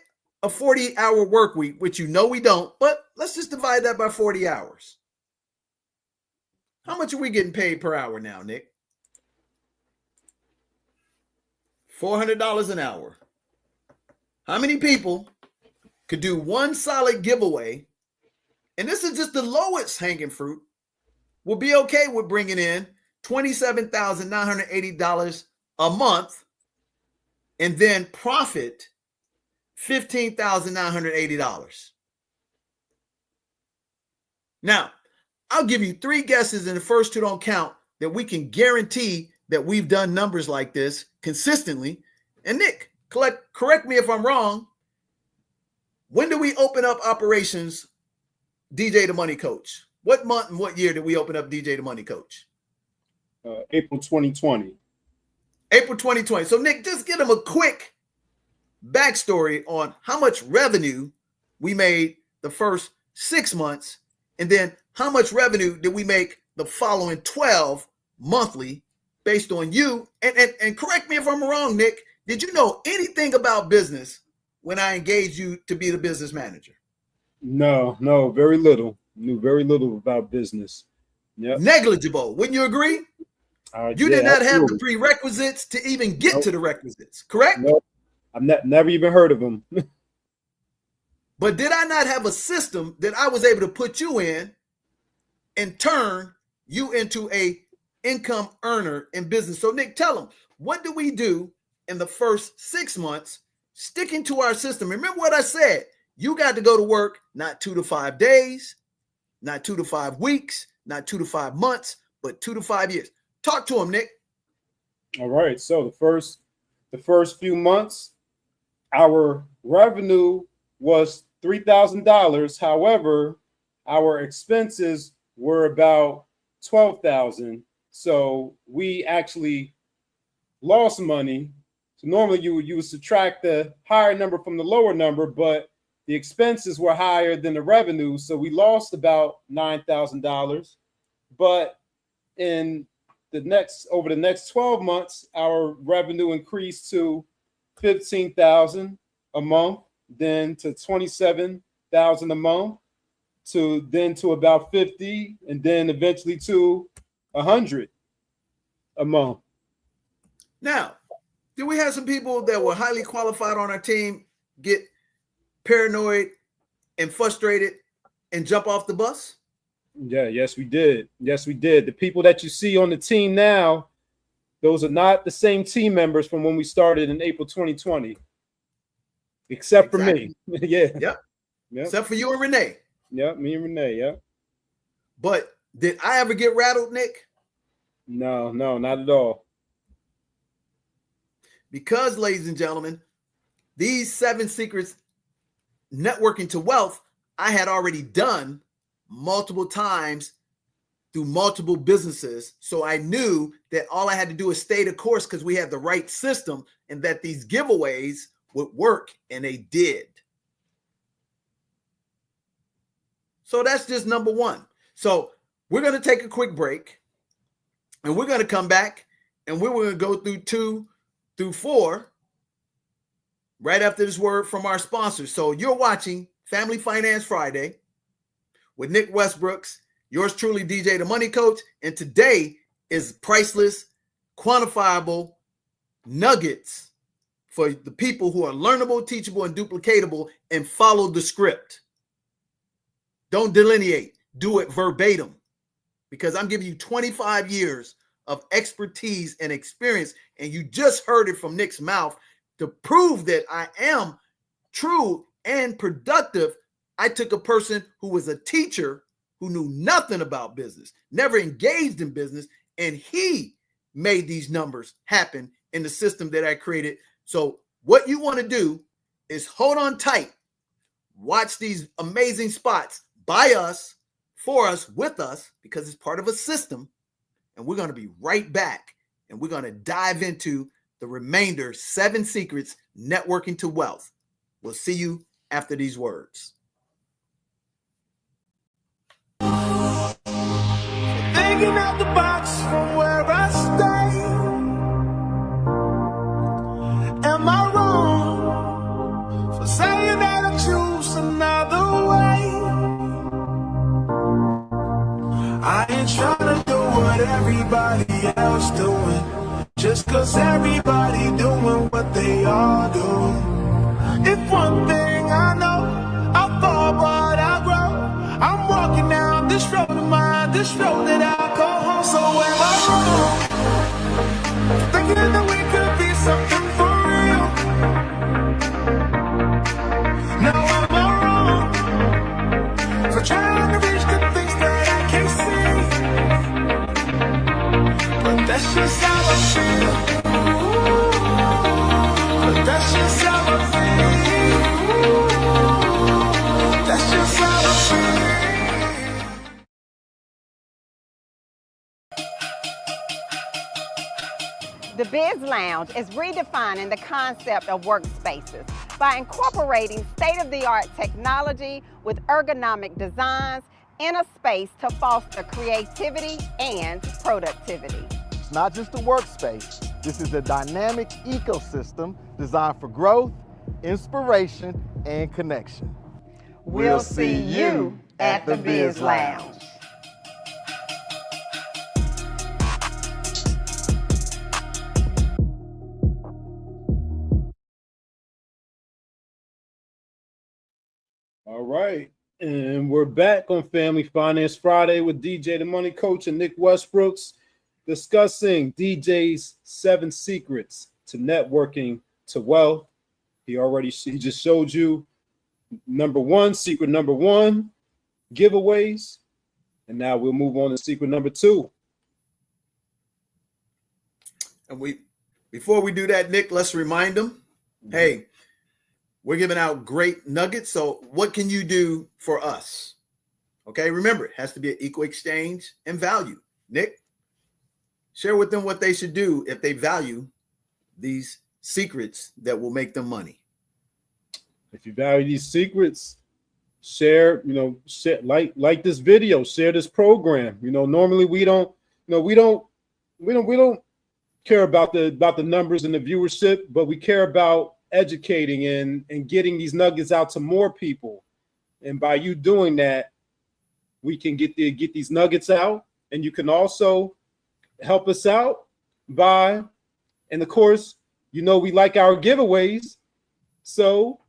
a 40-hour work week, which you know we don't, but let's just divide that by 40 hours. How much are we getting paid per hour now, Nick? $400 an hour. How many people could do one solid giveaway, and this is just the lowest hanging fruit, will be okay with bringing in $27,980 a month and then profit $15,980. Now, I'll give you 3 guesses, and the first 2 don't count, that we can guarantee that we've done numbers like this consistently. And Nick, correct me if I'm wrong. When do we open up operations, DJ the Money Coach? What month and what year did we open up DJ the Money Coach? April 2020. April 2020. So Nick, just give them a quick backstory on how much revenue we made the first 6 months, and then how much revenue did we make the following 12 monthly based on you. And correct me if I'm wrong, Nick, did you know anything about business when I engaged you to be the business manager? No, very little. Knew very little about business. Yep. Negligible. Wouldn't you agree? You did not have the prerequisites to even get to the requisites, correct? Nope. I've never even heard of them. But did I not have a system that I was able to put you in and turn you into a income earner in business? So Nick, tell them, what do we do in the first 6 months sticking to our system? Remember what I said, you got to go to work, not 2 to 5 days, not 2 to 5 weeks, not 2 to 5 months, but 2 to 5 years. Talk to them, Nick. All right. So the first few months, our revenue was $3,000. However, our expenses were about $12,000. So we actually lost money. So normally you would subtract the higher number from the lower number, but the expenses were higher than the revenue. So we lost about $9,000. But over the next 12 months, our revenue increased to $15,000 a month, then to $27,000 a month, to about $50,000, and then eventually to $100,000 a month. Now, did we have some people that were highly qualified on our team get paranoid and frustrated and jump off the bus? Yeah, yes, we did. Yes, we did. The people that you see on the team now, those are not the same team members from when we started in April 2020. Except for me. Yeah. Yep. Except for you and Renee. Yep, me and Renee, yeah. But did I ever get rattled, Nick? No, not at all. Because, ladies and gentlemen, these 7 secrets networking to wealth, I had already done multiple times through multiple businesses. So I knew that all I had to do is stay the course because we had the right system and that these giveaways would work, and they did. So that's just number one. So we're going to take a quick break, and we're going to come back, and we're going to go through 2 through 4 right after this word from our sponsors. So you're watching Family Finance Friday with Nick Westbrooks, yours truly, DJ the Money Coach, and today is priceless, quantifiable nuggets for the people who are learnable, teachable, and duplicatable and follow the script. Don't delineate, do it verbatim, because I'm giving you 25 years of expertise and experience, and you just heard it from Nick's mouth. To prove that I am true and productive, I took a person who was a teacher who knew nothing about business, never engaged in business, and he made these numbers happen in the system that I created. So what you want to do is hold on tight, watch these amazing spots by us, for us, with us, because it's part of a system. And we're going to be right back, and we're going to dive into the remainder 7 secrets networking to wealth. We'll see you after these words. Thinking out the box from where I stay. Am I wrong for saying that I choose another way? I ain't trying to do what everybody else doing, just cause everybody doing what they all do. If one thing I know, I fall but I grow. I'm walking down this road of mine, this road that I call home. So am I wrong, thinking that we could be something for real? Now am I wrong for trying to reach the things that I can't see? That's just how I feel. That's just how I feel. That's just how I feel. The Biz Lounge is redefining the concept of workspaces by incorporating state-of-the-art technology with ergonomic designs in a space to foster creativity and productivity. It's not just a workspace. This is a dynamic ecosystem designed for growth, inspiration, and connection. We'll see you at the Biz Lounge. All right. And we're back on Family Finance Friday with DJ the Money Coach and Nick Westbrooks, discussing DJ's 7 secrets to networking to wealth. He just showed you secret number one, giveaways. And now we'll move on to secret number 2. And before we do that, Nick, let's remind them, hey, we're giving out great nuggets. So what can you do for us? Okay, remember, it has to be an equal exchange and value. Nick, share with them what they should do if they value these secrets that will make them money. If you value these secrets, share, like this video, share this program. Normally we don't care about the numbers and the viewership, but we care about educating and getting these nuggets out to more people. And by you doing that, we can get these nuggets out, and you can also help us out by, and of course, we like our giveaways. So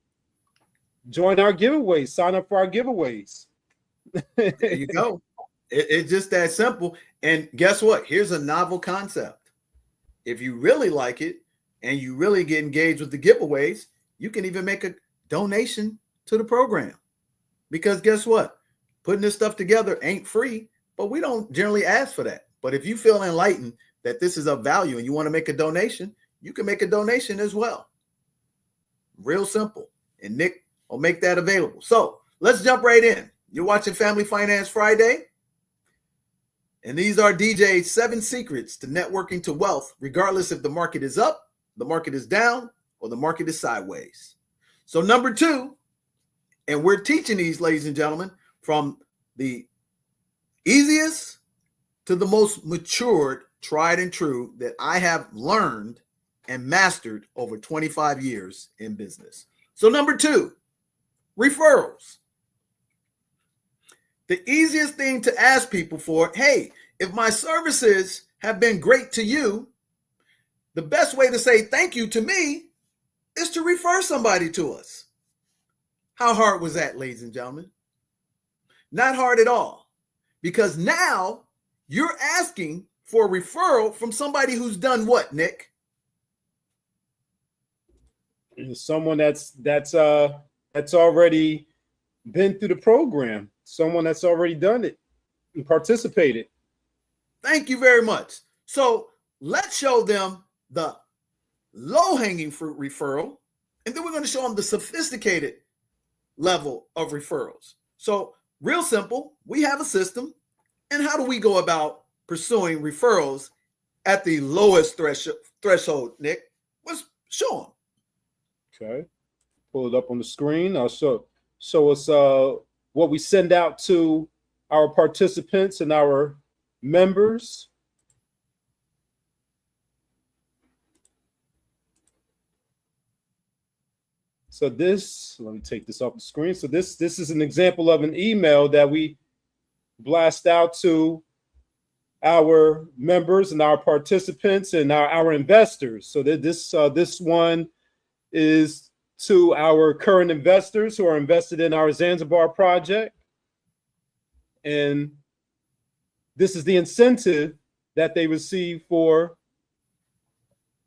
join our giveaways, sign up for our giveaways. There you go. It's just that simple. And guess what? Here's a novel concept. If you really like it, and you really get engaged with the giveaways, you can even make a donation to the program. Because guess what? Putting this stuff together ain't free, but we don't generally ask for that. But if you feel enlightened that this is of value and you want to make a donation, you can make a donation as well. Real simple. And Nick will make that available. So let's jump right in. You're watching Family Finance Friday. And these are DJ's 7 secrets to networking to wealth, regardless if the market is up, the market is down, or the market is sideways. So number 2, and we're teaching these, ladies and gentlemen, from the easiest to the most matured, tried and true that I have learned and mastered over 25 years in business. So number 2, referrals. The easiest thing to ask people for, hey, if my services have been great to you, the best way to say thank you to me is to refer somebody to us. How hard was that, ladies and gentlemen? Not hard at all, because now you're asking for a referral from somebody who's done what, Nick? Someone that's already been through the program, someone that's already done it and participated. Thank you very much. So let's show them the low-hanging fruit referral, and then we're going to show them the sophisticated level of referrals. So real simple, we have a system, and how do we go about pursuing referrals at the lowest threshold, Nick? Let's show them. Okay, pull it up on the screen. I'll show us what we send out to our participants and our members. So this, let me take this off the screen. So this is an example of an email that we blast out to our members and our participants and our investors. So that this one is to our current investors who are invested in our Zanzibar project. And this is the incentive that they receive for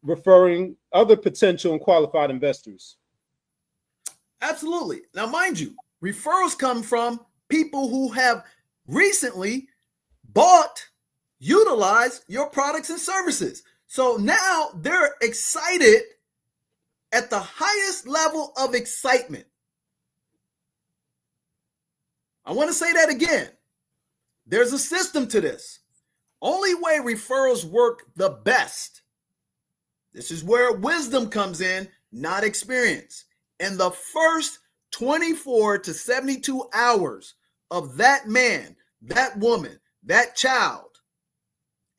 referring other potential and qualified investors. Absolutely. Now, mind you, referrals come from people who have recently bought utilize your products and services. So now they're excited at the highest level of excitement. I want to say that again. There's a system to this. Only way referrals work the best. This is where wisdom comes in, not experience. In the first 24 to 72 hours of that man, that woman, that child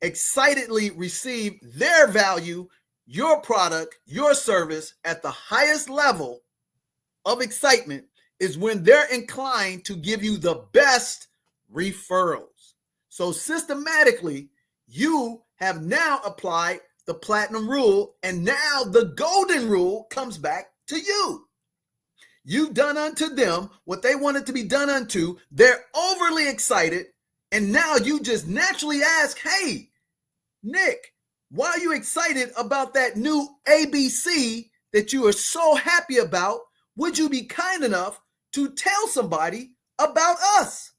excitedly receive their value, your product, your service at the highest level of excitement is when they're inclined to give you the best referrals. So systematically, you have now applied the platinum rule, and now the golden rule comes back to you. You've done unto them what they wanted to be done unto. They're overly excited, and now you just naturally ask, hey, Nick, why are you excited about that new ABC that you are so happy about? Would you be kind enough to tell somebody about us?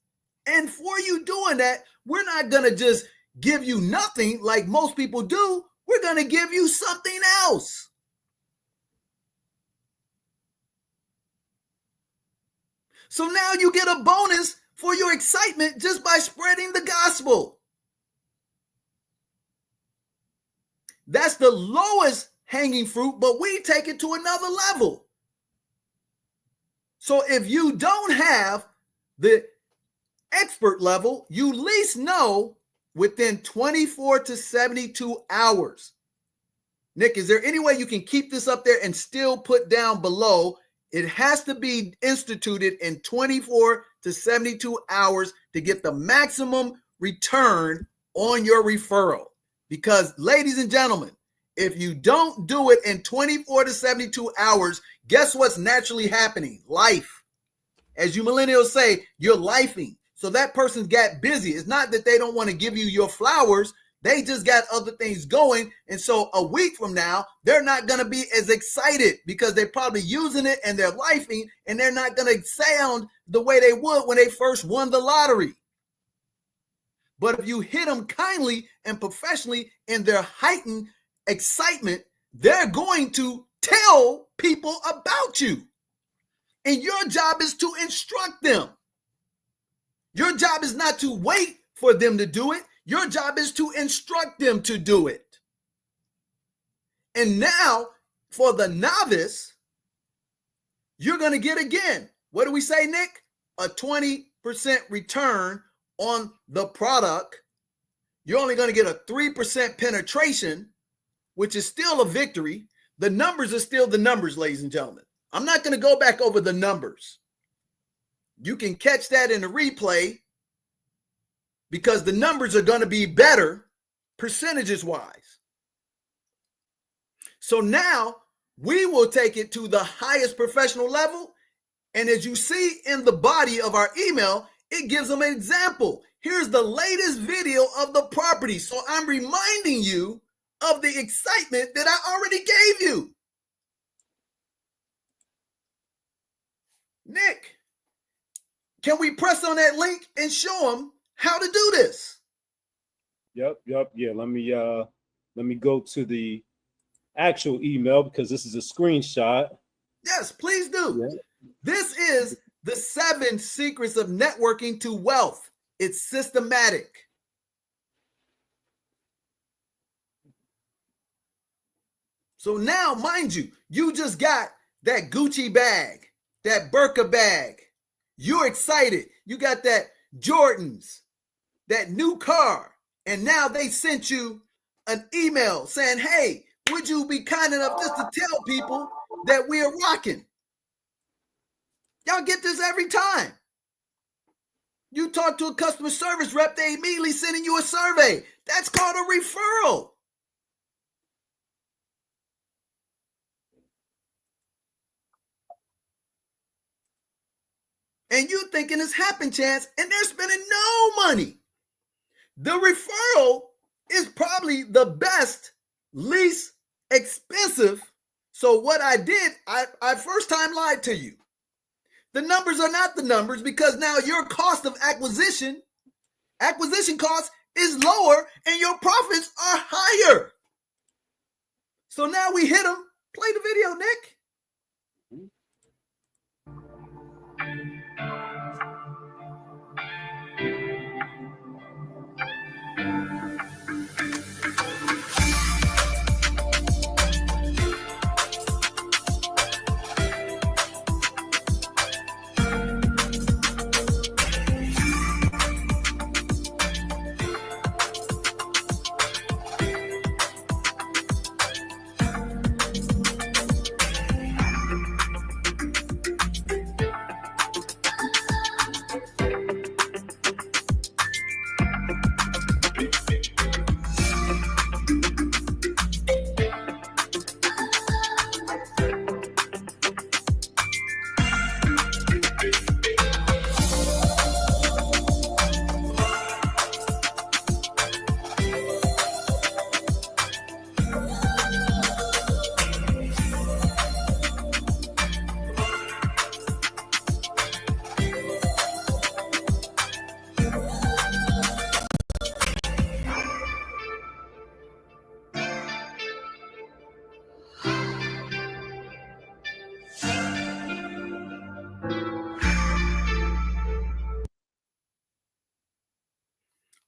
And for you doing that, we're not going to just give you nothing like most people do. We're going to give you something else. So now you get a bonus for your excitement just by spreading the gospel. That's the lowest hanging fruit, but we take it to another level. So if you don't have the expert level, you at least know within 24 to 72 hours. Nick, is there any way you can keep this up there and still put down below? It has to be instituted in 24 to 72 hours to get the maximum return on your referral. Because, ladies and gentlemen, if you don't do it in 24 to 72 hours, guess what's naturally happening? Life. As you millennials say, you're lifing. So that person's got busy. It's not that they don't want to give you your flowers. They just got other things going. And so a week from now, they're not going to be as excited because they're probably using it and they're lifing, and they're not going to sound the way they would when they first won the lottery. But if you hit them kindly and professionally in their heightened excitement, they're going to tell people about you. And your job is to instruct them. Your job is not to wait for them to do it. Your job is to instruct them to do it. And now, for the novice, you're going to get again, what do we say, Nick? A 20% return on the product. You're only going to get a 3% penetration, which is still a victory. The numbers are still the numbers, ladies and gentlemen. I'm not going to go back over the numbers. You can catch that in the replay because the numbers are going to be better percentages wise. So now we will take it to the highest professional level. And as you see in the body of our email, it gives them an example. Here's the latest video of the property. So I'm reminding you of the excitement that I already gave you. Nick, can we press on that link and show them how to do this? Yep. Yeah, let me go to the actual email because this is a screenshot. Yes, please do. Yeah. This is the 7 secrets of networking to wealth. It's systematic. So now, mind you, you just got that Gucci bag, that Birka bag. You're excited. You got that Jordans, that new car. And now they sent you an email saying, hey, would you be kind enough just to tell people that we are rocking? Y'all get this every time. You talk to a customer service rep, they immediately sending you a survey. That's called a referral. And you thinking it's happen chance, and they're spending no money. The referral is probably the best, least expensive. So what I did, I first time lied to you. The numbers are not the numbers because now your cost of acquisition cost is lower and your profits are higher. So now we hit them. Play the video, Nick.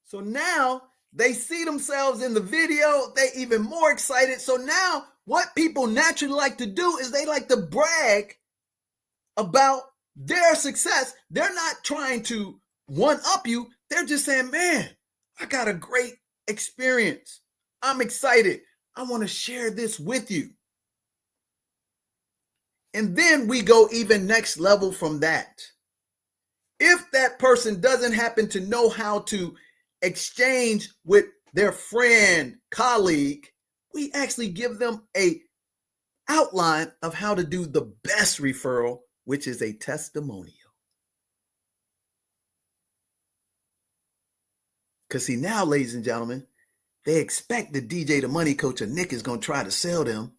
So now they see themselves in the video. They even more excited. So now what people naturally like to do is they like to brag about their success. They're not trying to one up you. They're just saying, man, I got a great experience. I'm excited. I want to share this with you. And then we go even next level from that. If that person doesn't happen to know how to exchange with their friend, colleague, we actually give them a outline of how to do the best referral, which is a testimonial. Because see, now, ladies and gentlemen, they expect the DJ, the money coach, or Nick is going to try to sell them.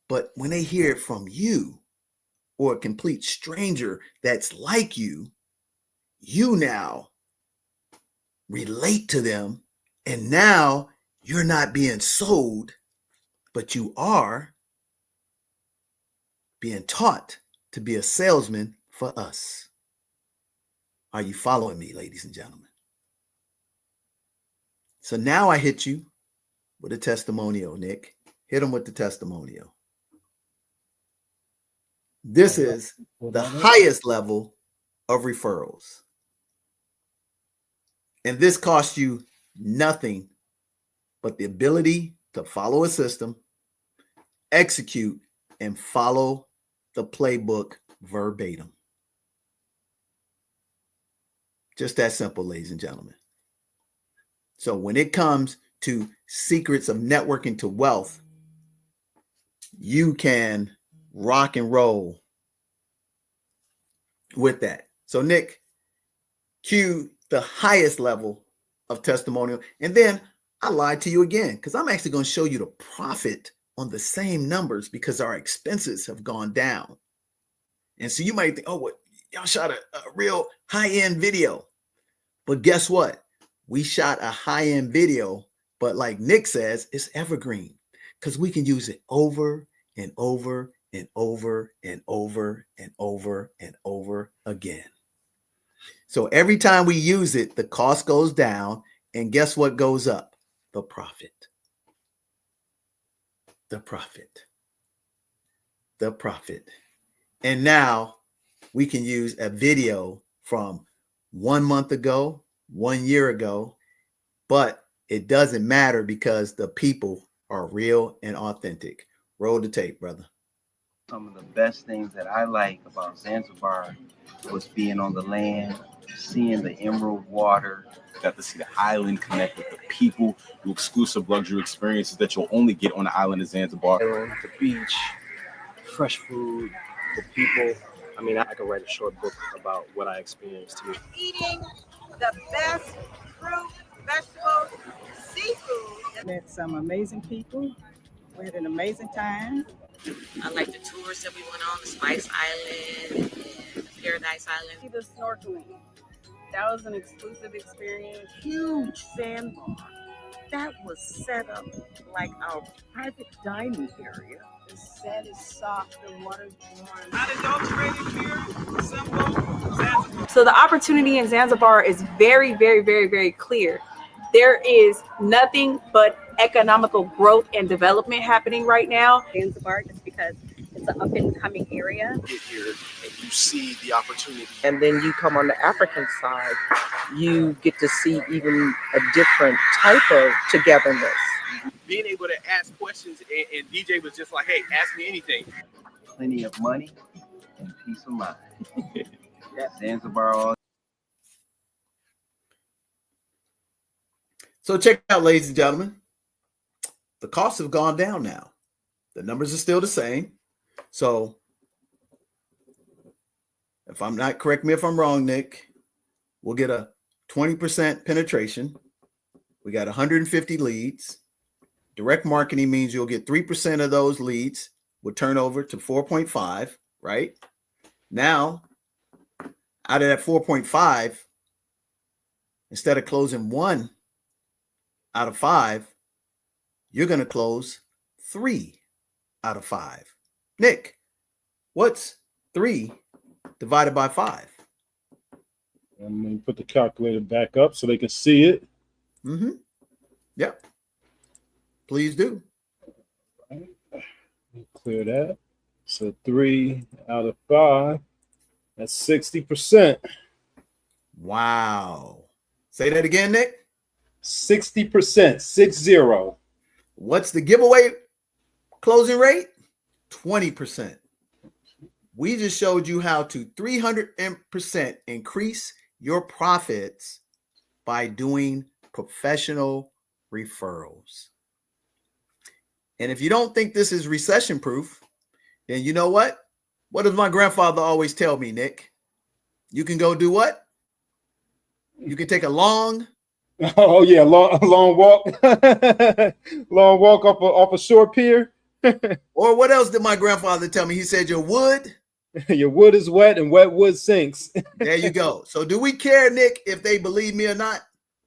But when they hear it from you or a complete stranger that's like you, you now relate to them, and now you're not being sold, but you are being taught to be a salesman for us. Are you following me, ladies and gentlemen? So now I hit you with a testimonial, Nick. Hit them with the testimonial. This is the highest level of referrals. And this costs you nothing but the ability to follow a system, execute, and follow the playbook verbatim. Just that simple, ladies and gentlemen. So when it comes to secrets of networking to wealth, you can rock and roll with that. So Nick, cue the highest level of testimonial. And then I lied to you again, because I'm actually going to show you the profit on the same numbers because our expenses have gone down. And so you might think, oh, what, y'all shot a real high-end video. But guess what? We shot a high-end video, but like Nick says, it's evergreen because we can use it over and over and over and over and over and over again. So every time we use it, the cost goes down, and guess what goes up? The profit. The profit. The profit. And now we can use a video from 1 month ago, 1 year ago, but it doesn't matter because the people are real and authentic. Roll the tape, brother. Some of the best things that I like about Zanzibar was being on the land, seeing the emerald water. Got to see the island, connect with the people, do exclusive luxury experiences that you'll only get on the island of Zanzibar. The beach, fresh food, the people. I mean, I could write a short book about what I experienced here. Eating the best fruit, vegetables, seafood. Met some amazing people. We had an amazing time. I like the tours that we went on, the Spice Island and Paradise Island. The snorkeling. That was an exclusive experience. Huge sandbar. That was set up like our private dining area. The sand is soft, the water's warm. Unadulterated pure, simple, Zanzibar. So the opportunity in Zanzibar is very, very, very, very clear. There is nothing but economical growth and development happening right now. Zanzibar, just because it's an up and coming area. Get here and you see the opportunity. And then you come on the African side, you get to see even a different type of togetherness. Being able to ask questions, and DJ was just like, hey, ask me anything. Plenty of money and peace of mind. Zanzibar all. So check it out, ladies and gentlemen. The costs have gone down now. The numbers are still the same. So if I'm not, correct me if I'm wrong, Nick, we'll get a 20% penetration. We got 150 leads. Direct marketing means you'll get 3% of those leads would turn over to 4.5, right? Now, out of that 4.5, instead of closing 1 out of 5, you're going to close 3 out of 5. Nick, what's 3 divided by 5? I'm going to put the calculator back up so they can see it. Mm-hmm. Yep. Please do. Clear that. So 3 out of 5. That's 60%. Wow. Say that again, Nick. 60%. 60. What's the giveaway closing rate? 20%. We just showed you how to 300% increase your profits by doing professional referrals. And if you don't think this is recession proof, then you know what? What does my grandfather always tell me, Nick? You can go do what? You can take a long. Oh yeah, long walk, long walk off a short pier. Or what else did my grandfather tell me? He said your wood is wet and wet wood sinks. There you go. So do we care, Nick, if they believe me or not?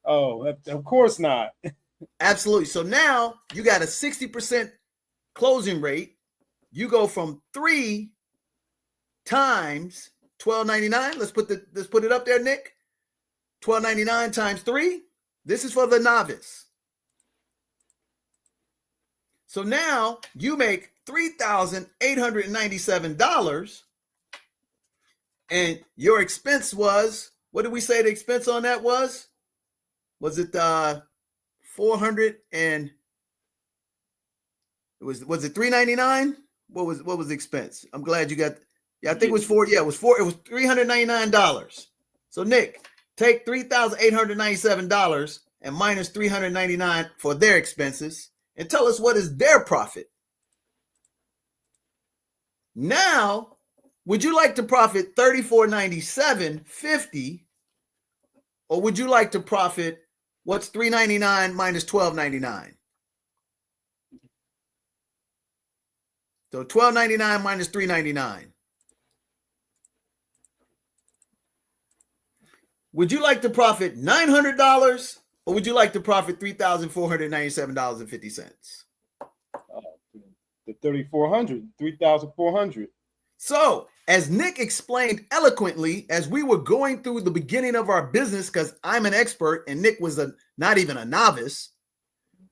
Oh, of course not. Absolutely. So now you got a 60% closing rate. You go from 3 times $12.99. Let's put it up there, Nick. $12.99 times 3. This is for the novice. So now you make $3,897, and your expense was, what did we say the expense on that was? Was it 400 and was it $399? What was the expense? I'm glad you got. Yeah, I think it was four. Yeah, it was $399. So Nick, take $3,897 and minus $399 for their expenses, and tell us what is their profit. Now, would you like to profit $34.97.50, or would you like to profit what's $399 minus $12.99? So $12.99 minus $3.99. Would you like to profit $900, or would you like to profit $3,497.50? The 3,400. So, as Nick explained eloquently, as we were going through the beginning of our business, because I'm an expert and Nick was not even a novice,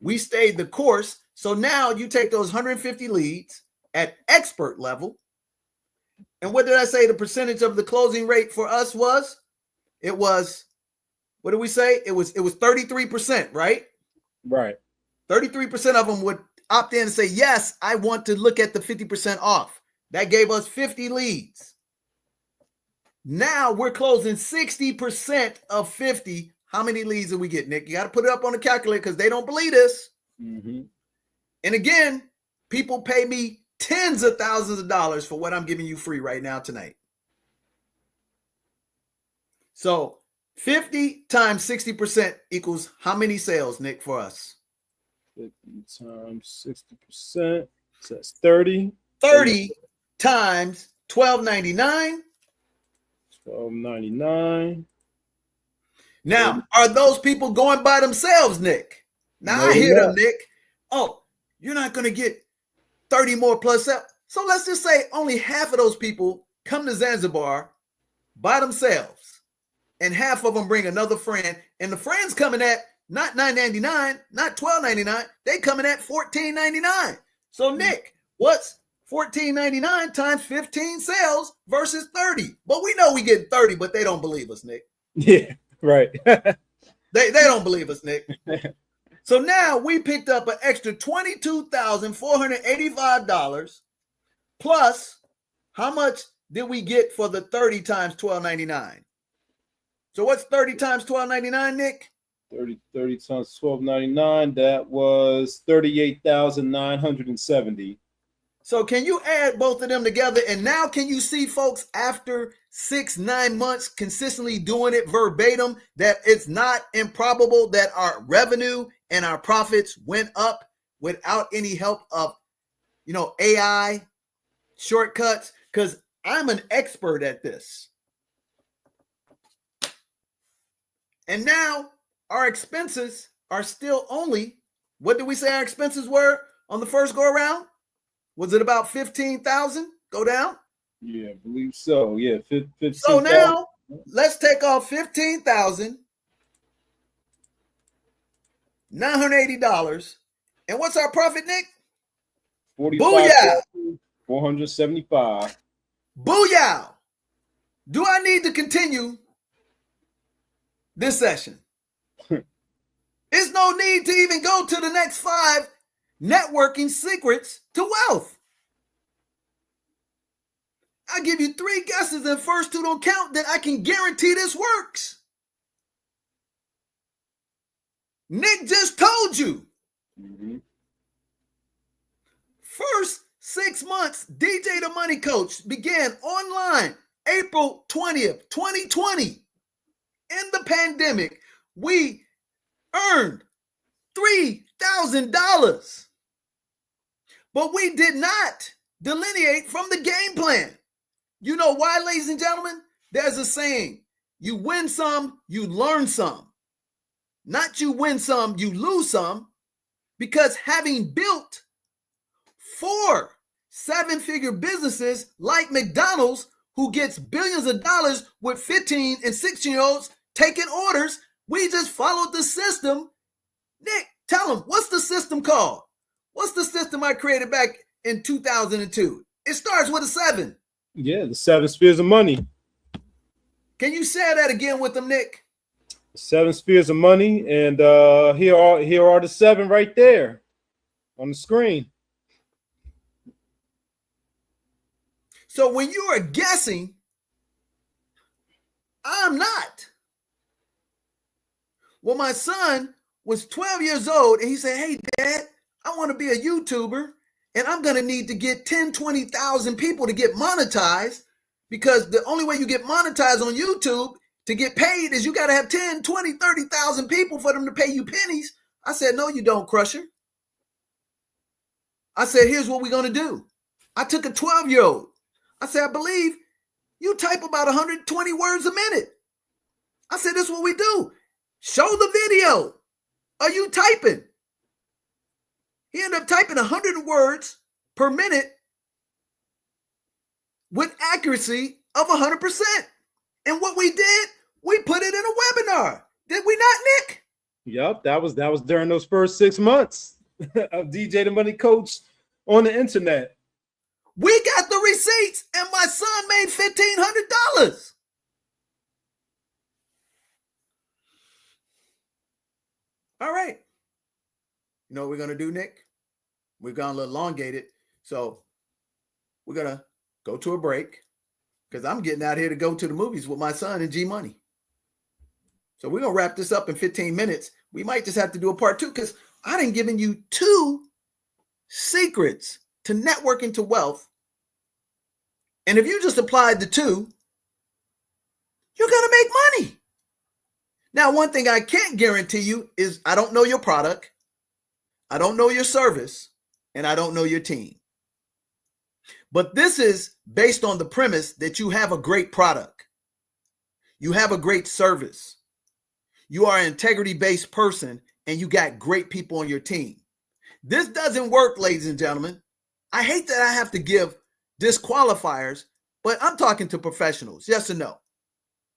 we stayed the course. So now you take those 150 leads at expert level. And what did I say the percentage of the closing rate for us was? It was, what did we say? It was 33%, right? Right. 33% of them would opt in and say, yes, I want to look at the 50% off. That gave us 50 leads. Now we're closing 60% of 50. How many leads did we get, Nick? You got to put it up on the calculator because they don't believe this. Mm-hmm. And again, people pay me tens of thousands of dollars for what I'm giving you free right now tonight. So 50 times 60% equals how many sales, Nick, for us? 50 times 60%. So that's 30. 30 times $12.99. $12.99. Now, are those people going by themselves, Nick? Now, No, I hear they're them, Nick. Oh, you're not going to get 30 more plus. So let's just say only half of those people come to Zanzibar by themselves, and half of them bring another friend, and the friend's coming at not $9.99, not $12.99. They coming at $14.99. So, Nick, what's $14.99 times 15 sales versus 30? But we know we get 30, but they don't believe us, Nick. Yeah, right. They don't believe us, Nick. So now we picked up an extra $22,485 plus how much did we get for the 30 times $12.99? So what's 30 times $12.99, Nick? 30 times $12.99. That was $38,970. So can you add both of them together? And now can you see, folks, after 6-9 months consistently doing it verbatim, that it's not improbable that our revenue and our profits went up without any help of, AI shortcuts? Because I'm an expert at this. And now our expenses are still only, what did we say our expenses were on the first go around? Was it about 15,000? Go down? Yeah, I believe so. Yeah, 15. So now let's take off $15,980. And what's our profit, Nick? Booyah! $45,475. Booyah! Do I need to continue this session? There's no need to even go to the next 5 networking secrets to wealth. I give you 3 guesses and first 2 don't count, then I can guarantee this works. Nick just told you. First 6 months, DJ the Money Coach began online April 20th, 2020. In the pandemic, we earned $3,000. But we did not delineate from the game plan. You know why, ladies and gentlemen? There's a saying, you win some, you learn some. Not you win some, you lose some. Because having built 4 7-figure businesses like McDonald's, who gets billions of dollars with 15 and 16-year-olds taking orders, we just followed the system. Nick, tell them, what's the system called? What's the system I created back in 2002? It starts with a 7. Yeah, the 7 spheres of money. Can you say that again with them, Nick? 7 spheres of money, and here are the 7 right there on the screen. So when you are guessing, I'm not. Well, my son was 12 years old, and he said, hey, Dad, I want to be a YouTuber, and I'm going to need to get 10, 20,000 people to get monetized, because the only way you get monetized on YouTube to get paid is you got to have 10, 20, 30,000 people for them to pay you pennies. I said, no, you don't, Crusher. I said, here's what we're going to do. I took a 12-year-old. I said, I believe you type about 120 words a minute. I said, this is what we do. Show the video. Are you typing? He ended up typing 100 words per minute with accuracy of 100%. And what we did, we put it in a webinar. Did we not, Nick? Yep, that was during those first 6 months of DJ the Money Coach on the internet. We got the receipts, and my son made $1,500. All right. You know what we're going to do, Nick? We've gone a little elongated. So we're going to go to a break because I'm getting out here to go to the movies with my son and G Money. So we're going to wrap this up in 15 minutes. We might just have to do a part 2 because I done given you 2 secrets to networking to wealth. And if you just applied the 2, you're going to make money. Now, one thing I can't guarantee you is I don't know your product, I don't know your service, and I don't know your team. But this is based on the premise that you have a great product. You have a great service. you are an integrity-based person and you got great people on your team. This doesn't work, ladies and gentlemen. I hate that I have to give disqualifiers, but I'm talking to professionals, yes or no?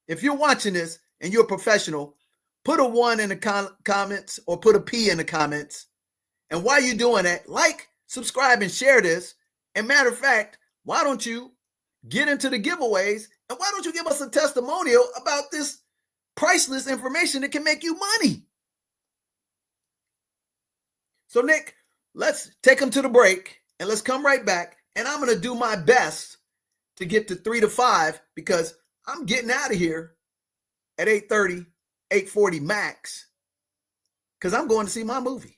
If you're watching this and you're a professional, put a 1 in the comments or put a P in the comments. And while you're doing that, like, subscribe, and share this. And matter of fact, why don't you get into the giveaways, and why don't you give us a testimonial about this priceless information that can make you money? So, Nick, let's take them to the break, and let's come right back. And I'm going to do my best to get to 3 to 5 because I'm getting out of here at 8:30, 8:40 max, because I'm going to see my movie.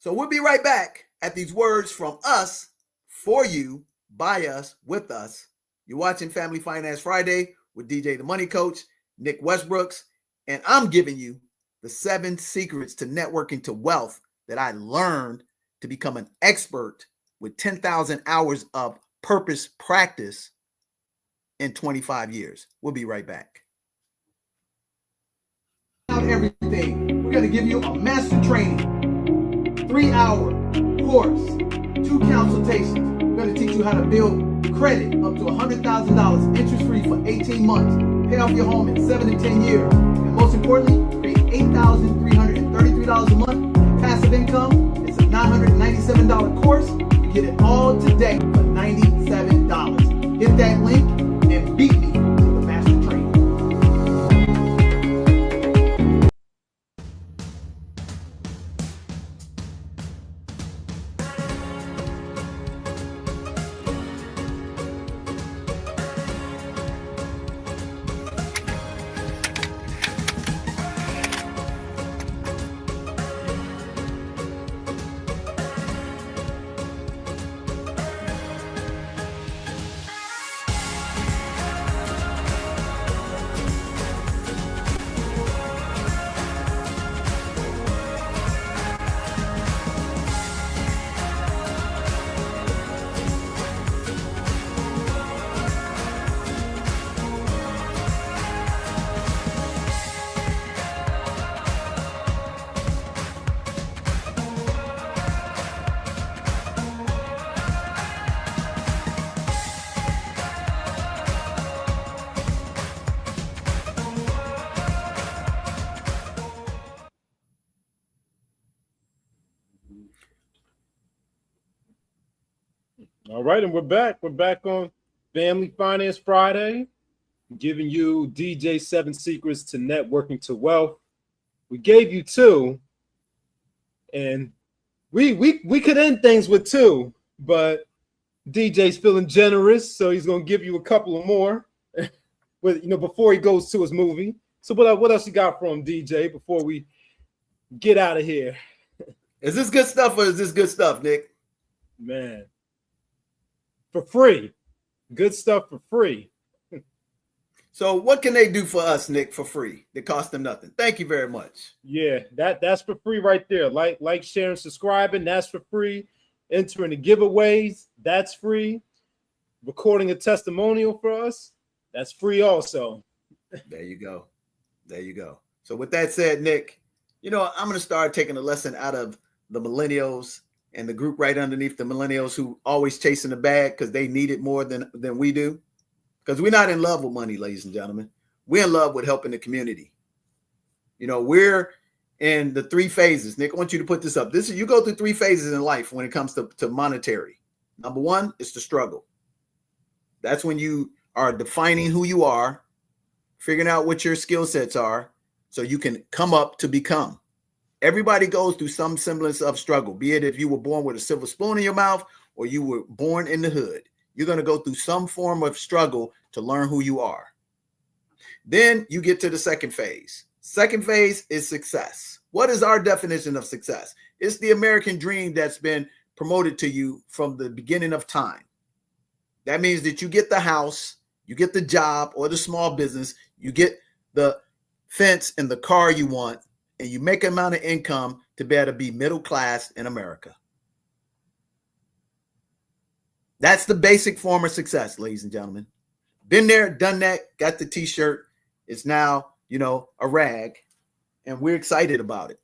So we'll be right back at these words from us, for you, by us, with us. You're watching Family Finance Friday with DJ the Money Coach, Nick Westbrooks, and I'm giving you the 7 secrets to networking to wealth that I learned to become an expert with 10,000 hours of purpose practice in 25 years. We'll be right back. Everything. We're going to give you a master training, 3-hour course, 2 consultations. We're going to teach you how to build credit up to $100,000 interest-free for 18 months. Pay off your home in 7 to 10 years. And most importantly, create $8,333 a month. Passive income. It's a $997 course. You get it all today for $97. Hit that link and beat me to the master training. All right, and we're back. We're back on Family Finance Friday, giving you DJ 7 secrets to networking to wealth. We gave you 2, and we could end things with 2, but DJ's feeling generous, so he's gonna give you a couple of more, with before he goes to his movie. So what else you got from DJ before we get out of here? Is this good stuff or is this good stuff, Nick? Man. For free. Good stuff for free. So what can they do for us, Nick, for free? That cost them nothing. Thank you very much. Yeah, that's for free right there. Like, sharing, subscribing, that's for free. Entering the giveaways, that's free. Recording a testimonial for us, that's free also. There you go. There you go. So with that said, Nick, I'm going to start taking a lesson out of the millennials and the group right underneath the millennials who always chasing the bag because they need it more than we do. Because we're not in love with money, ladies and gentlemen. We're in love with helping the community. We're in the 3 phases. Nick, I want you to put this up. You go through 3 phases in life when it comes to monetary. Number 1 is the struggle. That's when you are defining who you are, figuring out what your skill sets are, so you can come up to become. Everybody goes through some semblance of struggle, be it if you were born with a silver spoon in your mouth or you were born in the hood. You're going to go through some form of struggle to learn who you are. Then you get to the second phase. Second phase is success. What is our definition of success? It's the American dream that's been promoted to you from the beginning of time. That means that you get the house, you get the job or the small business, you get the fence and the car you want, and you make an amount of income to be able to be middle class in America. That's the basic form of success, ladies and gentlemen. Been there, done that, got the t-shirt. It's now, a rag, and we're excited about it.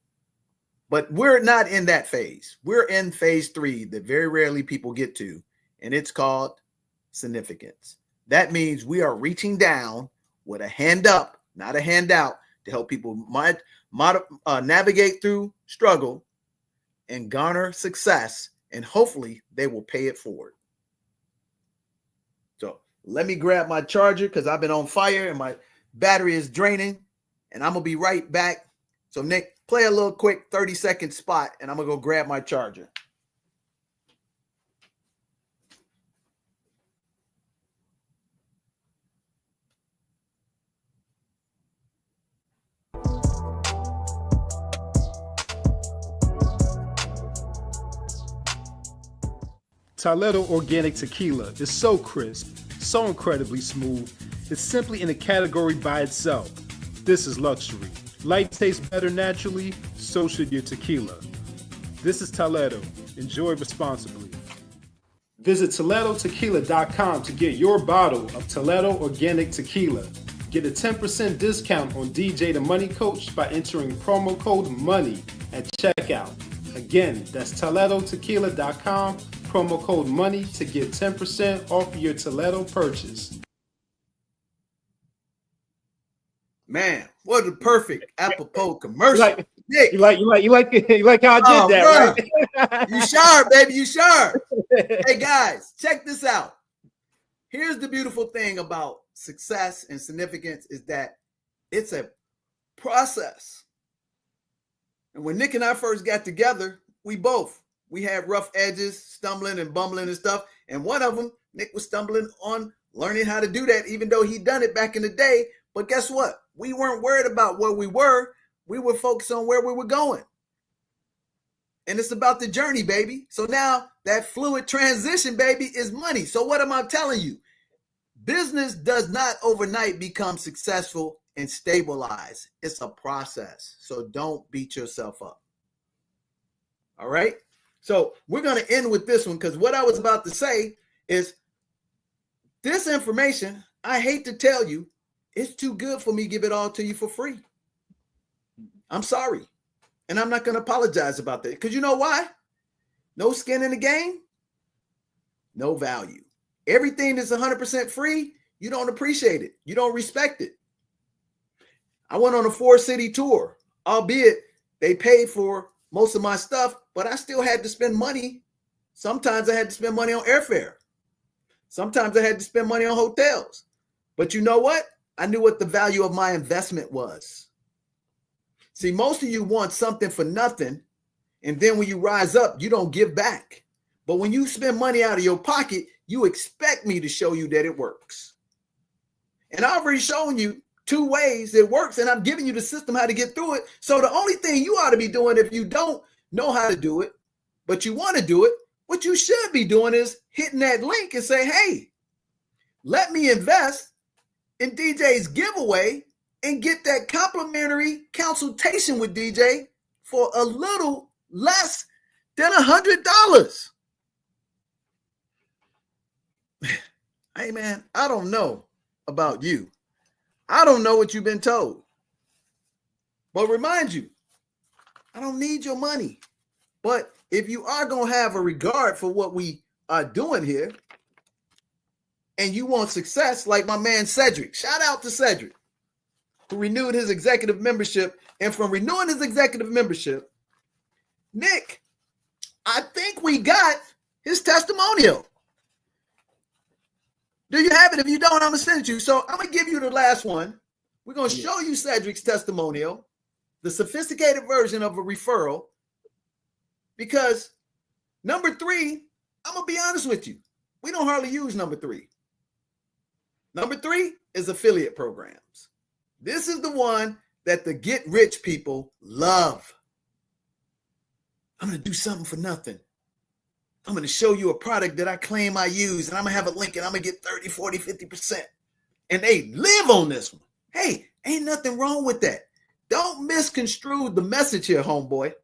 But we're not in that phase. We're in phase 3 that very rarely people get to, and it's called significance. That means we are reaching down with a hand up, not a handout, to help people navigate through struggle and garner success, and hopefully they will pay it forward. So let me grab my charger because I've been on fire and my battery is draining, and I'm going to be right back. So Nick, play a little quick 30-second spot, and I'm going to go grab my charger. Toledo Organic Tequila is so crisp, so incredibly smooth, it's simply in a category by itself. This is luxury. Light tastes better naturally, so should your tequila. This is Toledo. Enjoy responsibly. Visit ToledoTequila.com to get your bottle of Toledo Organic Tequila. Get a 10% discount on DJ the Money Coach by entering promo code MONEY at checkout. Again, that's ToledoTequila.com, promo code MONEY to get 10% off your Toledo purchase. Man, what a perfect apropos commercial. You like how I did that, right? You sharp, baby, you sharp. Hey guys, check this out. Here's the beautiful thing about success and significance is that it's a process. And when Nick and I first got together, we had rough edges, stumbling and bumbling and stuff. And one of them, Nick was stumbling on learning how to do that, even though he'd done it back in the day. But guess what? We weren't worried about where we were. We were focused on where we were going. And it's about the journey, baby. So now that fluid transition, baby, is money. So what am I telling you? Business does not overnight become successful and stabilize. It's a process. So don't beat yourself up. All right? So we're going to end with this one because what I was about to say is this information, I hate to tell you, it's too good for me to give it all to you for free. I'm sorry. And I'm not going to apologize about that. Because you know why? No skin in the game, no value. Everything that's 100% free, you don't appreciate it. You don't respect it. I went on a 4-city tour, albeit they paid for most of my stuff, but I still had to spend money. Sometimes I had to spend money on airfare. Sometimes I had to spend money on hotels. But you know what? I knew what the value of my investment was. See, most of you want something for nothing, and then when you rise up, you don't give back. But when you spend money out of your pocket, you expect me to show you that it works. And I've already shown you 2 ways it works, and I'm giving you the system how to get through it. So the only thing you ought to be doing if you don't know how to do it, but you want to do it, what you should be doing is hitting that link and say, hey, let me invest in DJ's giveaway and get that complimentary consultation with DJ for a little less than $100. Hey, man, I don't know about you. I don't know what you've been told. But remind you, I don't need your money. But if you are going to have a regard for what we are doing here, and you want success, like my man Cedric, shout out to Cedric, who renewed his executive membership. And from renewing his executive membership, Nick, I think we got his testimonial. Do you have it? If you don't, I'm going to send it to you. So I'm going to give you the last one. We're going to show you Cedric's testimonial, the sophisticated version of a referral, because number 3, I'm going to be honest with you, we don't hardly use number 3. Number 3 is affiliate programs. This is the one that the get-rich people love. I'm going to do something for nothing. I'm going to show you a product that I claim I use, and I'm going to have a link, and I'm going to get 30, 40, 50%. And they live on this one. Hey, ain't nothing wrong with that. Don't misconstrue the message here, homeboy.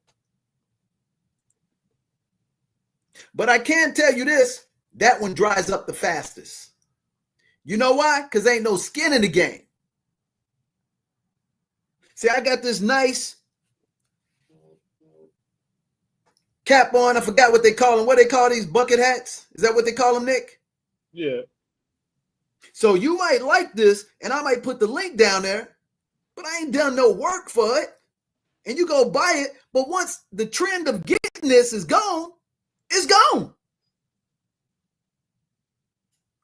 But I can tell you this, that one dries up the fastest. You know why? Because ain't no skin in the game. See, I got this nice cap on. I forgot what they call them. What they call these bucket hats? Is that what they call them, Nick? Yeah. So you might like this, and I might put the link down there, but I ain't done no work for it. And you go buy it, but once the trend of getting this is gone, it's gone.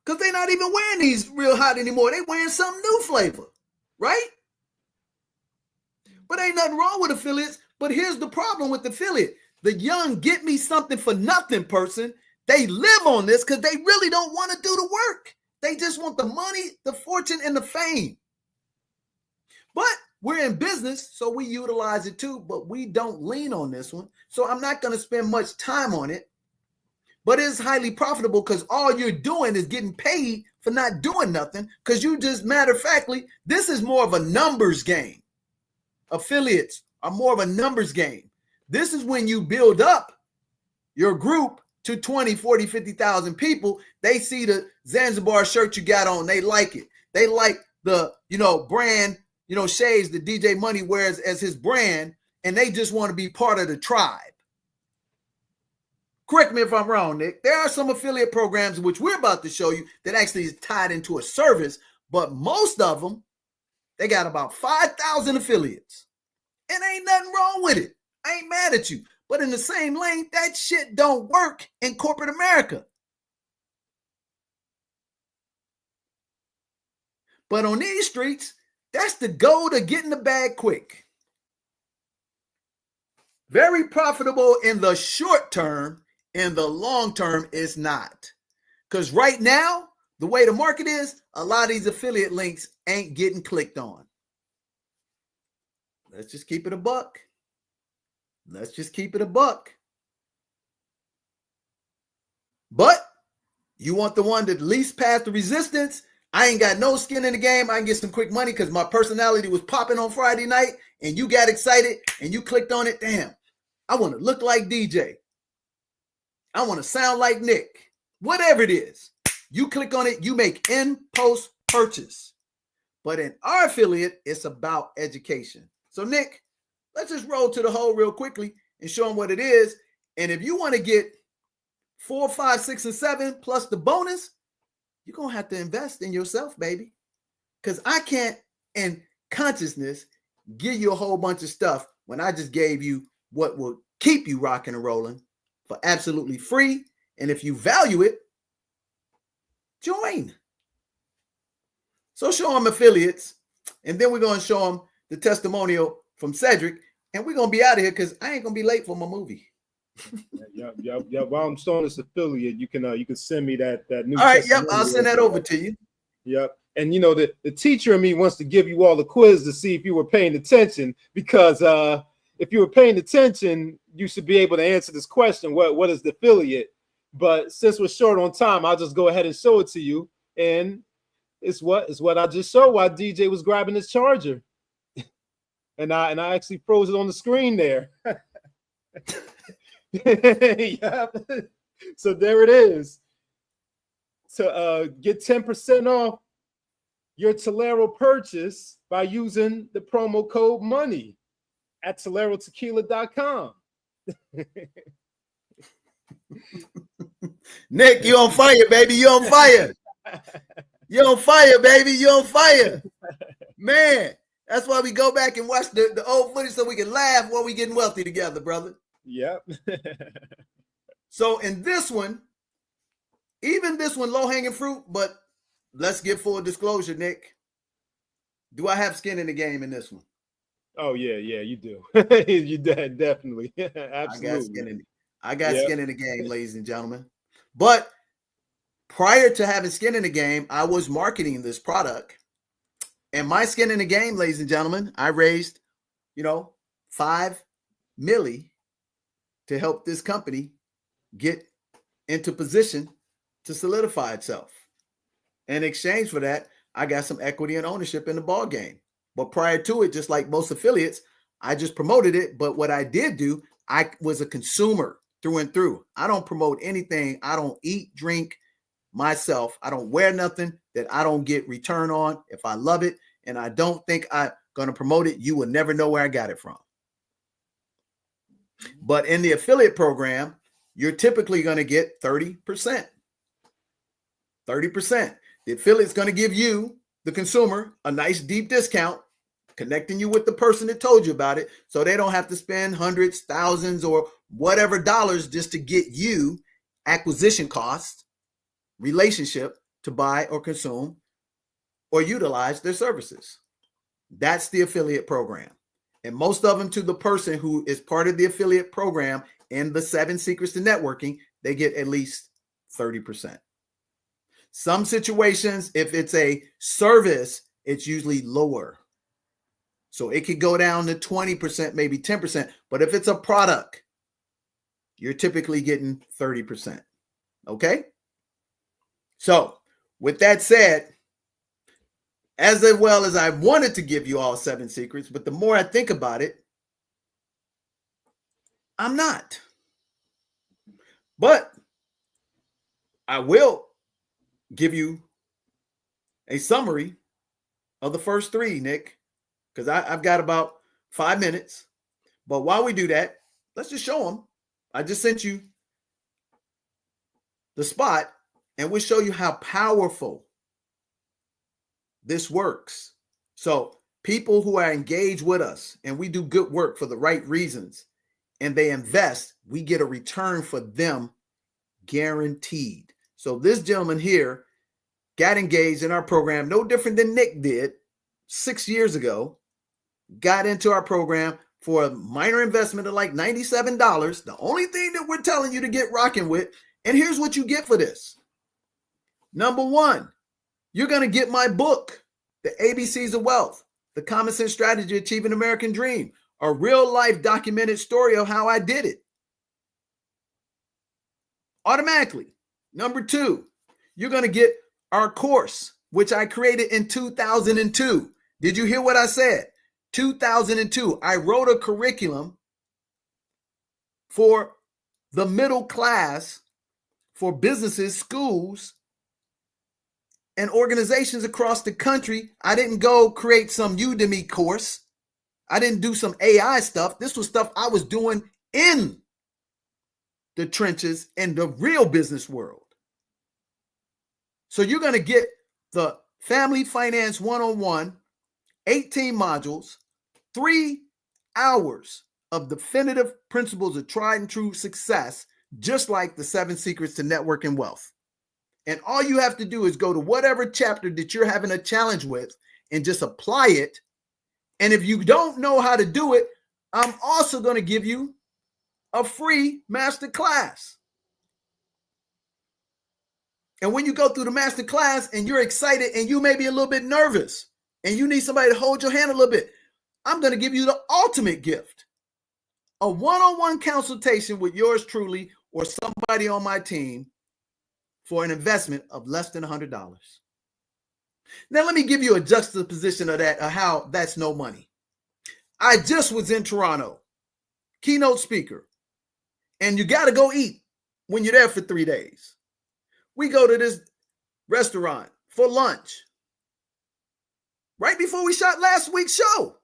Because they're not even wearing these real hot anymore. They wearing some new flavor, right? But ain't nothing wrong with affiliates. But here's the problem with affiliate. The young get me something for nothing person, they live on this because they really don't want to do the work. They just want the money, the fortune, and the fame. But we're in business, so we utilize it too, but we don't lean on this one. So I'm not going to spend much time on it. But it's highly profitable because all you're doing is getting paid for not doing nothing because you just, matter of factly, this is more of a numbers game. Affiliates are more of a numbers game. This is when you build up your group to 20, 40, 50,000 people. They see the Zanzibar shirt you got on. They like it. They like the, brand, shades that DJ Money wears as his brand, and they just want to be part of the tribe. Correct me if I'm wrong, Nick. There are some affiliate programs which we're about to show you that actually is tied into a service, but most of them, they got about 5,000 affiliates. And ain't nothing wrong with it. I ain't mad at you. But in the same lane, that shit don't work in corporate America. But on these streets, that's the goal to get in the bag quick. Very profitable in the short term. In the long term, it's not. Because right now, the way the market is, a lot of these affiliate links ain't getting clicked on. Let's just keep it a buck. Let's just keep it a buck. But you want the one that least passed the resistance. I ain't got no skin in the game. I can get some quick money because my personality was popping on Friday night and you got excited and you clicked on it. Damn, I want to look like DJ. I want to sound like Nick. Whatever it is, you click on it, you make in-post purchase. But in our affiliate, it's about education. So Nick, let's just roll to the hole real quickly and show them what it is. And if you want to get 4, 5, 6, and 7 plus the bonus, you're going to have to invest in yourself, baby. Because I can't, in consciousness, give you a whole bunch of stuff when I just gave you what will keep you rocking and rolling for absolutely free. And if you value it, join. So show them affiliates. And then we're going to show them the testimonial from Cedric. And we're going to be out of here because I ain't going to be late for my movie. Yeah. While I'm showing this affiliate, you can send me that new. All right. Yep. I'll send that over to you. Yep. And the teacher in me wants to give you all the quiz to see if you were paying attention, because if you were paying attention, you should be able to answer this question. What is the affiliate? But since we're short on time, I'll just go ahead and show it to you. And it's what I just showed while DJ was grabbing his charger. And I actually froze it on the screen there. Yeah. So there it is. To get 10% off your Tolero purchase by using the promo code MONEY at ToleroTequila.com. Nick, you on fire, baby. You on fire. You on fire, baby. You on fire. Man, that's why we go back and watch the old footage so we can laugh while we getting wealthy together, brother. Yep. So in this one, even this one, low-hanging fruit, but let's get full disclosure, Nick. Do I have skin in the game in this one? Oh, yeah, you do. You definitely. Absolutely. I got skin in the game, ladies and gentlemen. But prior to having skin in the game, I was marketing this product. And my skin in the game, ladies and gentlemen, I raised, $5 million to help this company get into position to solidify itself. In exchange for that, I got some equity and ownership in the ball game. But prior to it, just like most affiliates, I just promoted it. But what I did do, I was a consumer through and through. I don't promote anything. I don't eat, drink, myself. I don't wear nothing that I don't get return on. If I love it and I don't think I'm going to promote it, you will never know where I got it from. But in the affiliate program, you're typically going to get 30%. 30%. The affiliate's going to give you, the consumer, a nice deep discount, connecting you with the person that told you about it, so they don't have to spend hundreds, thousands, or whatever dollars just to get you acquisition costs, relationship to buy or consume or utilize their services. That's the affiliate program. And most of them, to the person who is part of the affiliate program in the 7 Secrets to Networking, they get at least 30%. Some situations, if it's a service, it's usually lower. So it could go down to 20%, maybe 10%. But if it's a product, you're typically getting 30%. Okay? So with that said, as well as I wanted to give you all 7 secrets, but the more I think about it, I'm not. But I will give you a summary of the first 3, Nick, because I've got about 5 minutes. But while we do that, let's just show them. I just sent you the spot, and we'll show you how powerful this works. So people who are engaged with us and we do good work for the right reasons and they invest, we get a return for them guaranteed. So this gentleman here got engaged in our program, no different than Nick did 6 years ago, got into our program for a minor investment of like $97. The only thing that we're telling you to get rocking with, and here's what you get for this. Number 1, you're going to get my book, The ABCs of Wealth, The Common Sense Strategy to Achieve an American Dream, a real life documented story of how I did it. Automatically. Number 2, you're going to get our course, which I created in 2002. Did you hear what I said? 2002. I wrote a curriculum for the middle class, for businesses, schools, and organizations across the country. I didn't go create some Udemy course. I didn't do some AI stuff. This was stuff I was doing in the trenches in the real business world. So you're going to get the Family Finance 101, 18 modules, 3 hours of definitive principles of tried and true success, just like the 7 Secrets to Network and Wealth. And all you have to do is go to whatever chapter that you're having a challenge with and just apply it. And if you don't know how to do it, I'm also going to give you a free master class. And when you go through the master class and you're excited and you may be a little bit nervous and you need somebody to hold your hand a little bit, I'm going to give you the ultimate gift, a one-on-one consultation with yours truly or somebody on my team for an investment of less than $100. Now, let me give you a juxtaposition of that, of how that's no money. I just was in Toronto, keynote speaker, and you got to go eat when you're there for 3 days. We go to this restaurant for lunch right before we shot last week's show.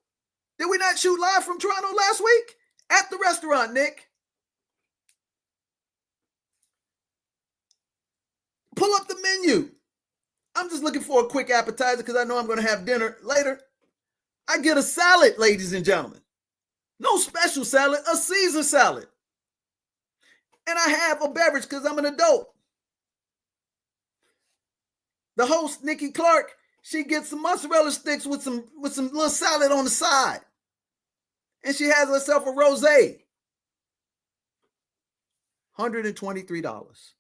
Did we not shoot live from Toronto last week? At the restaurant, Nick. Pull up the menu. I'm just looking for a quick appetizer because I know I'm going to have dinner later. I get a salad, ladies and gentlemen. No special salad, a Caesar salad. And I have a beverage because I'm an adult. The host, Nikki Clark, she gets some mozzarella sticks with some little salad on the side. And she has herself a rosé. $123.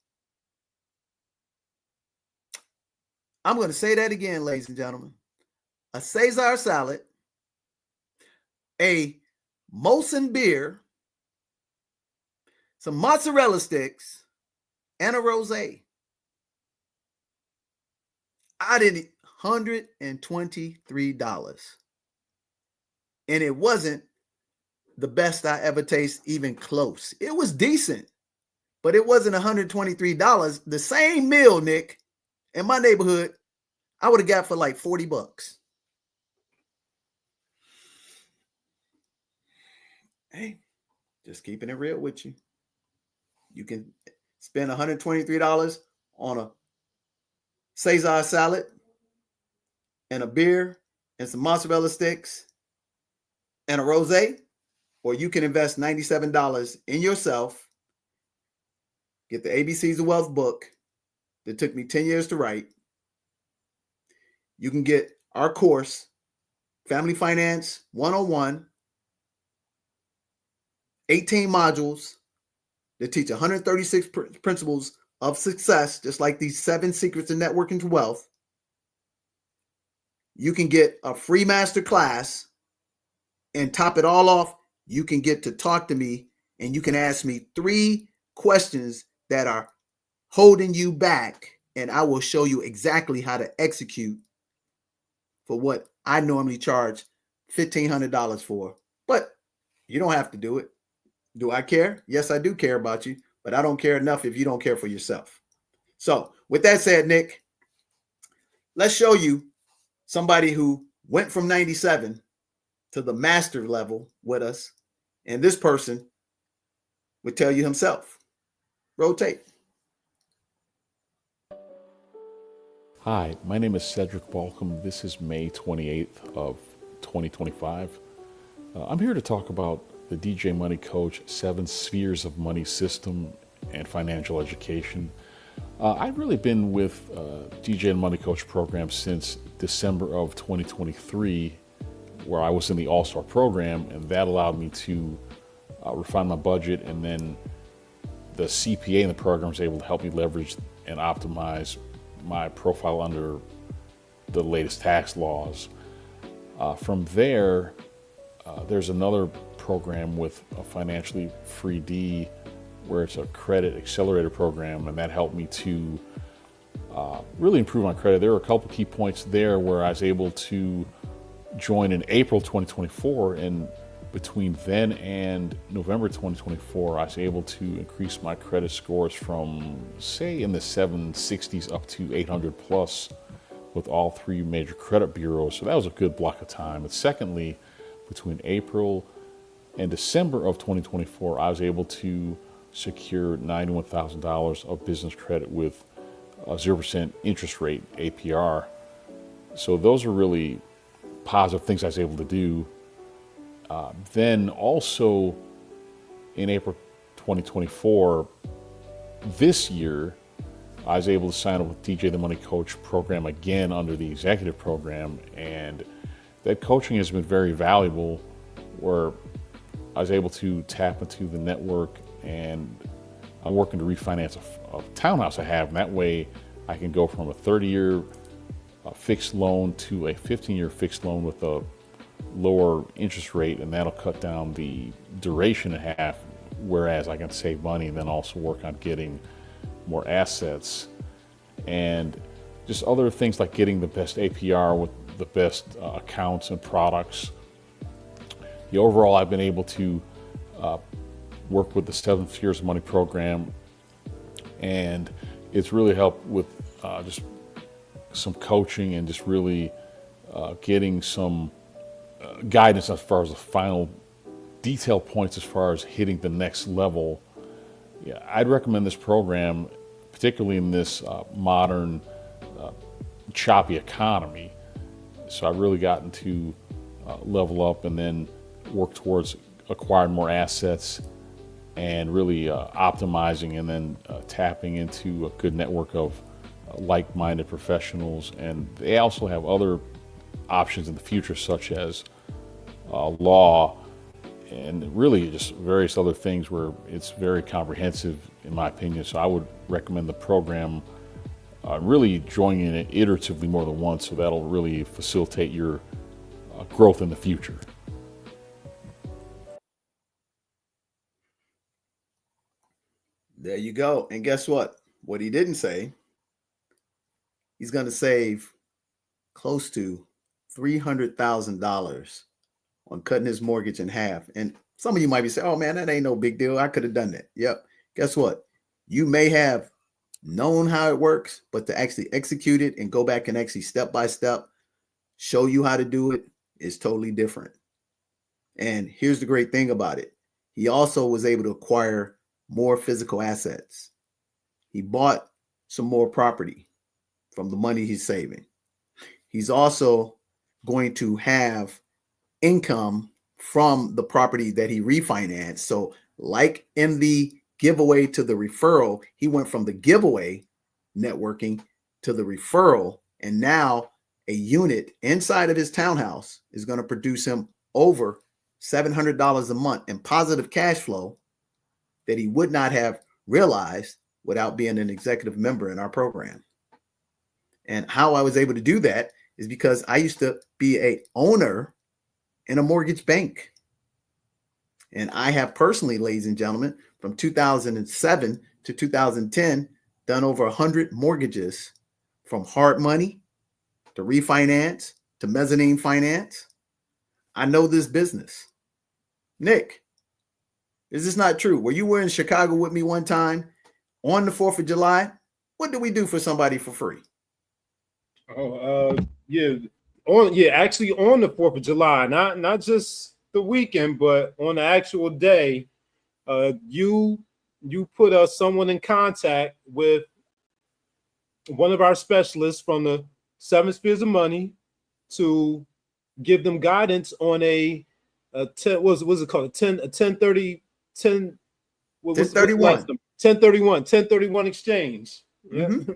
I'm going to say that again, ladies and gentlemen. A Caesar salad, a Molson beer, some mozzarella sticks, and a rosé. I did $123. And it wasn't the best I ever tasted, even close. It was decent, but it wasn't $123. The same meal, Nick, in my neighborhood, I would have got for like $40. Hey, just keeping it real with you. You can spend $123 on a Caesar salad and a beer and some mozzarella sticks and a rosé, or you can invest $97 in yourself, get the ABCs of Wealth book that took me 10 years to write. You can get our course, Family Finance 101, 18 modules that teach 136 principles of success, just like these 7 secrets of networking to wealth. You can get a free masterclass, and top it all off, you can get to talk to me, and you can ask me 3 questions that are holding you back, and I will show you exactly how to execute for what I normally charge $1,500 for. But you don't have to do it. Do I care? Yes, I do care about you, but I don't care enough if you don't care for yourself. So with that said, Nick, let's show you somebody who went from 97 to the master level with us. And this person would tell you himself. Rotate. Hi, my name is Cedric Balcom. This is May 28th of 2025. I'm here to talk about the DJ Money Coach 7 Spheres of Money system and financial education. I've really been with DJ Money Coach program since December of 2023, where I was in the All-Star program, and that allowed me to refine my budget, and then the CPA in the program was able to help me leverage and optimize my profile under the latest tax laws. From there, there's another program with a Financially Free D, where it's a credit accelerator program, and that helped me to really improve my credit. There were a couple key points there where I was able to join in April 2024, and between then and November 2024, I was able to increase my credit scores from, say, in the 760s up to 800 plus with all 3 major credit bureaus. So that was a good block of time. And secondly, between April and December of 2024, I was able to secure $91,000 of business credit with a 0% interest rate, APR. So those are really positive things I was able to do. Then also in April 2024, this year, I was able to sign up with DJ the Money Coach program again under the executive program, and that coaching has been very valuable, where I was able to tap into the network, and I'm working to refinance a townhouse I have, and that way I can go from a 30-year fixed loan to a 15-year fixed loan with a lower interest rate, and that'll cut down the duration in half, whereas I can save money and then also work on getting more assets and just other things like getting the best APR with the best accounts and products. Overall, I've been able to work with the 7 Spheres of Money program, and it's really helped with just some coaching and just really getting some guidance as far as the final detail points as far as hitting the next level. Yeah, I'd recommend this program, particularly in this modern choppy economy. So I've really gotten to level up and then work towards acquiring more assets and really optimizing and then tapping into a good network of like-minded professionals. And they also have other options in the future, such as law and really just various other things, where it's very comprehensive in my opinion. So I would recommend the program, really joining it iteratively more than once, so that'll really facilitate your growth in the future. There you go. And guess what? What he didn't say, he's going to save close to $300,000 on cutting his mortgage in half. And some of you might be saying, oh man, that ain't no big deal. I could have done that. Yep. Guess what? You may have known how it works, but to actually execute it and go back and actually step by step show you how to do it is totally different. And here's the great thing about it. He also was able to acquire more physical assets. He bought some more property from the money he's saving. He's also going to have income from the property that he refinanced. So like in the giveaway to the referral, he went from the giveaway networking to the referral. And now a unit inside of his townhouse is going to produce him over $700 a month in positive cash flow that he would not have realized without being an executive member in our program. And how I was able to do that is because I used to be an owner in a mortgage bank. And I have personally, ladies and gentlemen, from 2007 to 2010, done over 100 mortgages, from hard money to refinance to mezzanine finance. I know this business. Nick, is this not true? Were you in Chicago with me one time on the 4th of July? What did we do for somebody for free? Actually on the 4th of July, not just the weekend, but on the actual day, you put someone in contact with one of our specialists from the 7 Spheres of Money to give them guidance on a 1031 exchange. Yeah. Mm-hmm.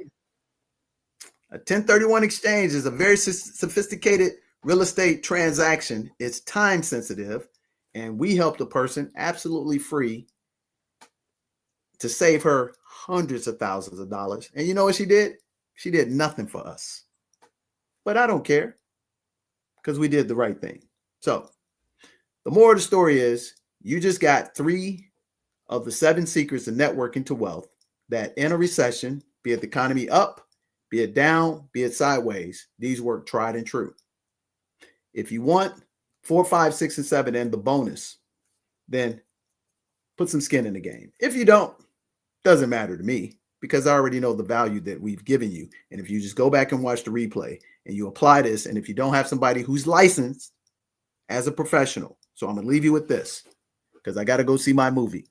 A 1031 exchange is a very sophisticated real estate transaction. It's time sensitive, and we helped a person absolutely free to save her hundreds of thousands of dollars. And you know what she did? She did nothing for us. But I don't care, because we did the right thing. So the moral of the story is you just got 3 of the 7 secrets of networking to wealth that in a recession, be it the economy up, be it down, be it sideways, these work tried and true. If you want 4, 5, 6, and 7 and the bonus, then put some skin in the game. If you don't, doesn't matter to me, because I already know the value that we've given you. And if you just go back and watch the replay and you apply this, and if you don't have somebody who's licensed as a professional, so I'm going to leave you with this, because I got to go see my movie.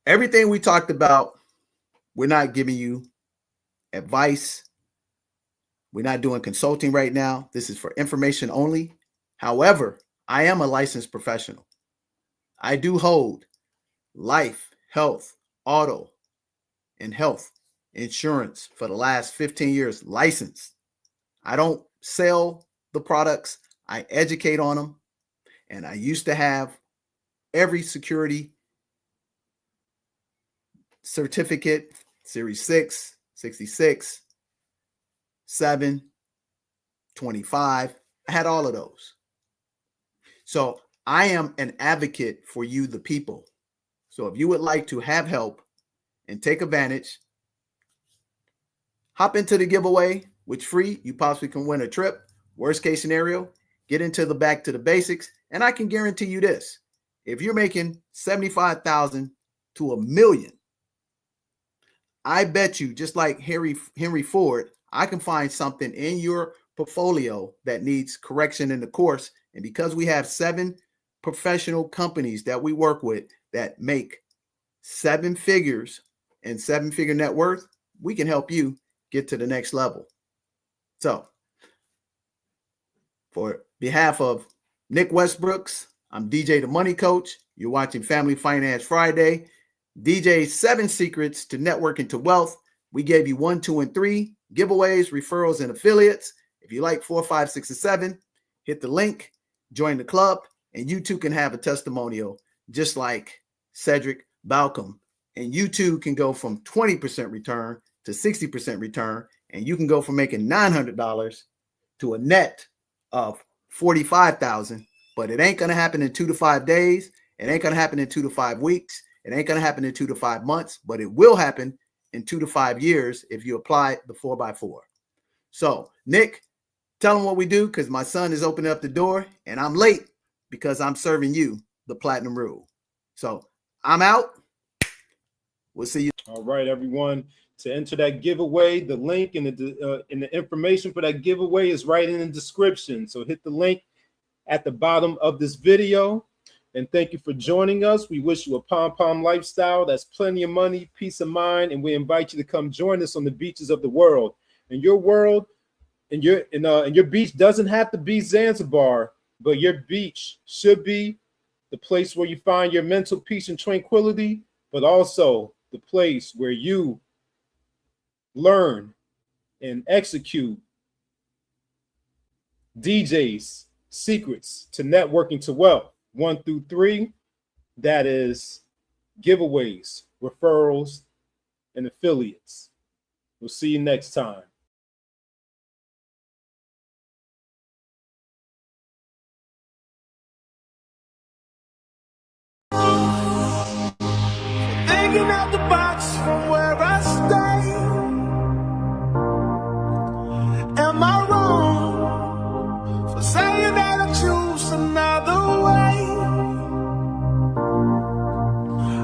Everything we talked about, we're not giving you advice. We're not doing consulting right now. This is for information only. However, I am a licensed professional. I do hold life, health, auto, and health insurance for the last 15 years, licensed. I don't sell the products. I educate on them. And I used to have every security certificate, Series 6, 66, 7, 25. I had all of those. So I am an advocate for you, the people. So if you would like to have help and take advantage, hop into the giveaway, which free. You possibly can win a trip. Worst case scenario, get into the back to the basics. And I can guarantee you this. If you're making $75,000 to $1 million, I bet you, just like Henry Ford, I can find something in your portfolio that needs correction in the course. And because we have 7 professional companies that we work with that make 7 figures and 7-figure net worth, we can help you get to the next level. So, for behalf of Nick Westbrooks, I'm DJ the Money Coach. You're watching Family Finance Friday. DJ's 7 secrets to networking to wealth. We gave you 1, 2, and 3 giveaways, referrals, and affiliates. If you like 4, 5, 6, and 7, hit the link, join the club, and you too can have a testimonial just like Cedric Balcom. And you too can go from 20% return to 60% return, and you can go from making $900 to a net of $45,000. But it ain't going to happen in 2 to 5 days. It ain't going to happen in 2 to 5 weeks. It ain't going to happen in 2 to 5 months, but it will happen in 2 to 5 years if you apply the 4x4. So, Nick, tell them what we do, because my son is opening up the door and I'm late because I'm serving you the platinum rule. So I'm out. We'll see you. All right, everyone. To enter that giveaway, the link and the information for that giveaway is right in the description. So hit the link at the bottom of this video. And thank you for joining us. We wish you a pom-pom lifestyle. That's plenty of money, peace of mind, and we invite you to come join us on the beaches of the world. And your world, and your beach doesn't have to be Zanzibar, but your beach should be the place where you find your mental peace and tranquility, but also the place where you learn and execute DJ's secrets to networking to wealth. 1 through 3, that is giveaways, referrals, and affiliates. We'll see you next time. Thinking out the box from where I stay. Am I wrong for saying that I choose another way?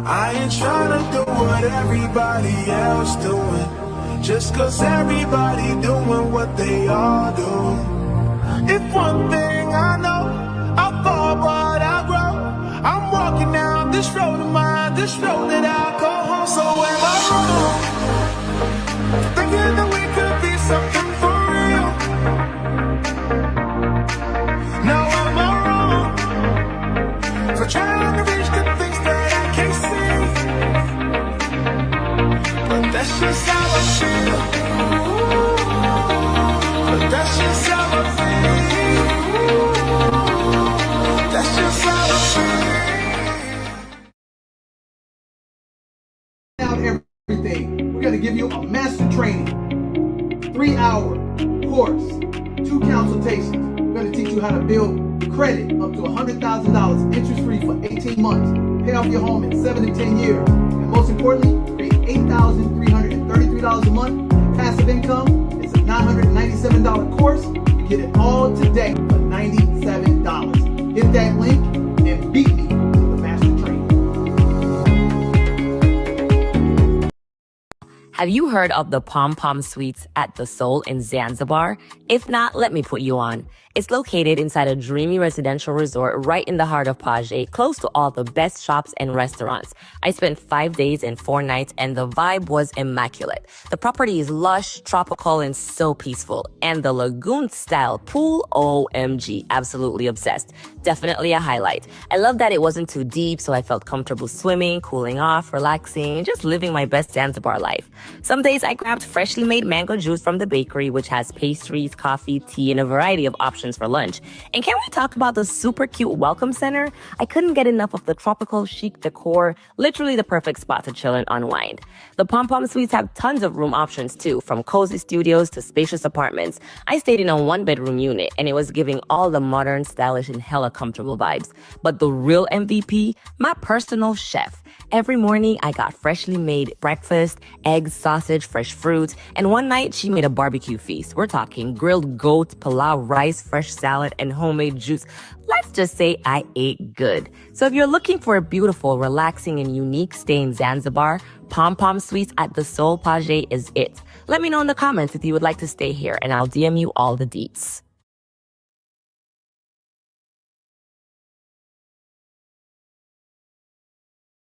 I ain't trying to do what everybody else doing, just cause everybody doing what they all do. If one thing I know, I fall but I grow. I'm walking down this road of mine, this road that I call home. So am I wrong, thinking that we could be something for real? Now am I wrong for trying to reach the things that I can't see? But that's just how I feel. But that's just how I feel. That's just how I feel. Everything. We're going to give you a master training, 3-hour course, 2 consultations. We're going to teach you how to build credit up to $100,000 interest-free for 18 months. Pay off your home in 7 to 10 years. And most importantly, create $8,333 a month. Passive income. It's a $997 course. You get it all today for $97. Hit that link and beat me to the master training. Have you heard of the P.O.M Suites at the Soul in Zanzibar? If not, let me put you on. It's located inside a dreamy residential resort right in the heart of Paje, close to all the best shops and restaurants. I spent 5 days and 4 nights and the vibe was immaculate. The property is lush, tropical, and so peaceful. And the lagoon-style pool, OMG, absolutely obsessed. Definitely a highlight. I love that it wasn't too deep, so I felt comfortable swimming, cooling off, relaxing, and just living my best Zanzibar life. Some days I grabbed freshly made mango juice from the bakery, which has pastries, coffee, tea, and a variety of options for lunch. And can we talk about the super cute welcome center? I couldn't get enough of the tropical chic decor, literally the perfect spot to chill and unwind. The P.O.M Suites have tons of room options too, from cozy studios to spacious apartments. I stayed in a 1-bedroom unit and it was giving all the modern, stylish, and hella comfortable vibes. But the real MVP, my personal chef. Every morning, I got freshly made breakfast, eggs, sausage, fresh fruit, and one night she made a barbecue feast. We're talking grilled goat, pilau rice, fresh salad, and homemade juice. Let's just say I ate good. So if you're looking for a beautiful, relaxing, and unique stay in Zanzibar, P.O.M Suites at the Soul Paje is it. Let me know in the comments if you would like to stay here, and I'll DM you all the deets.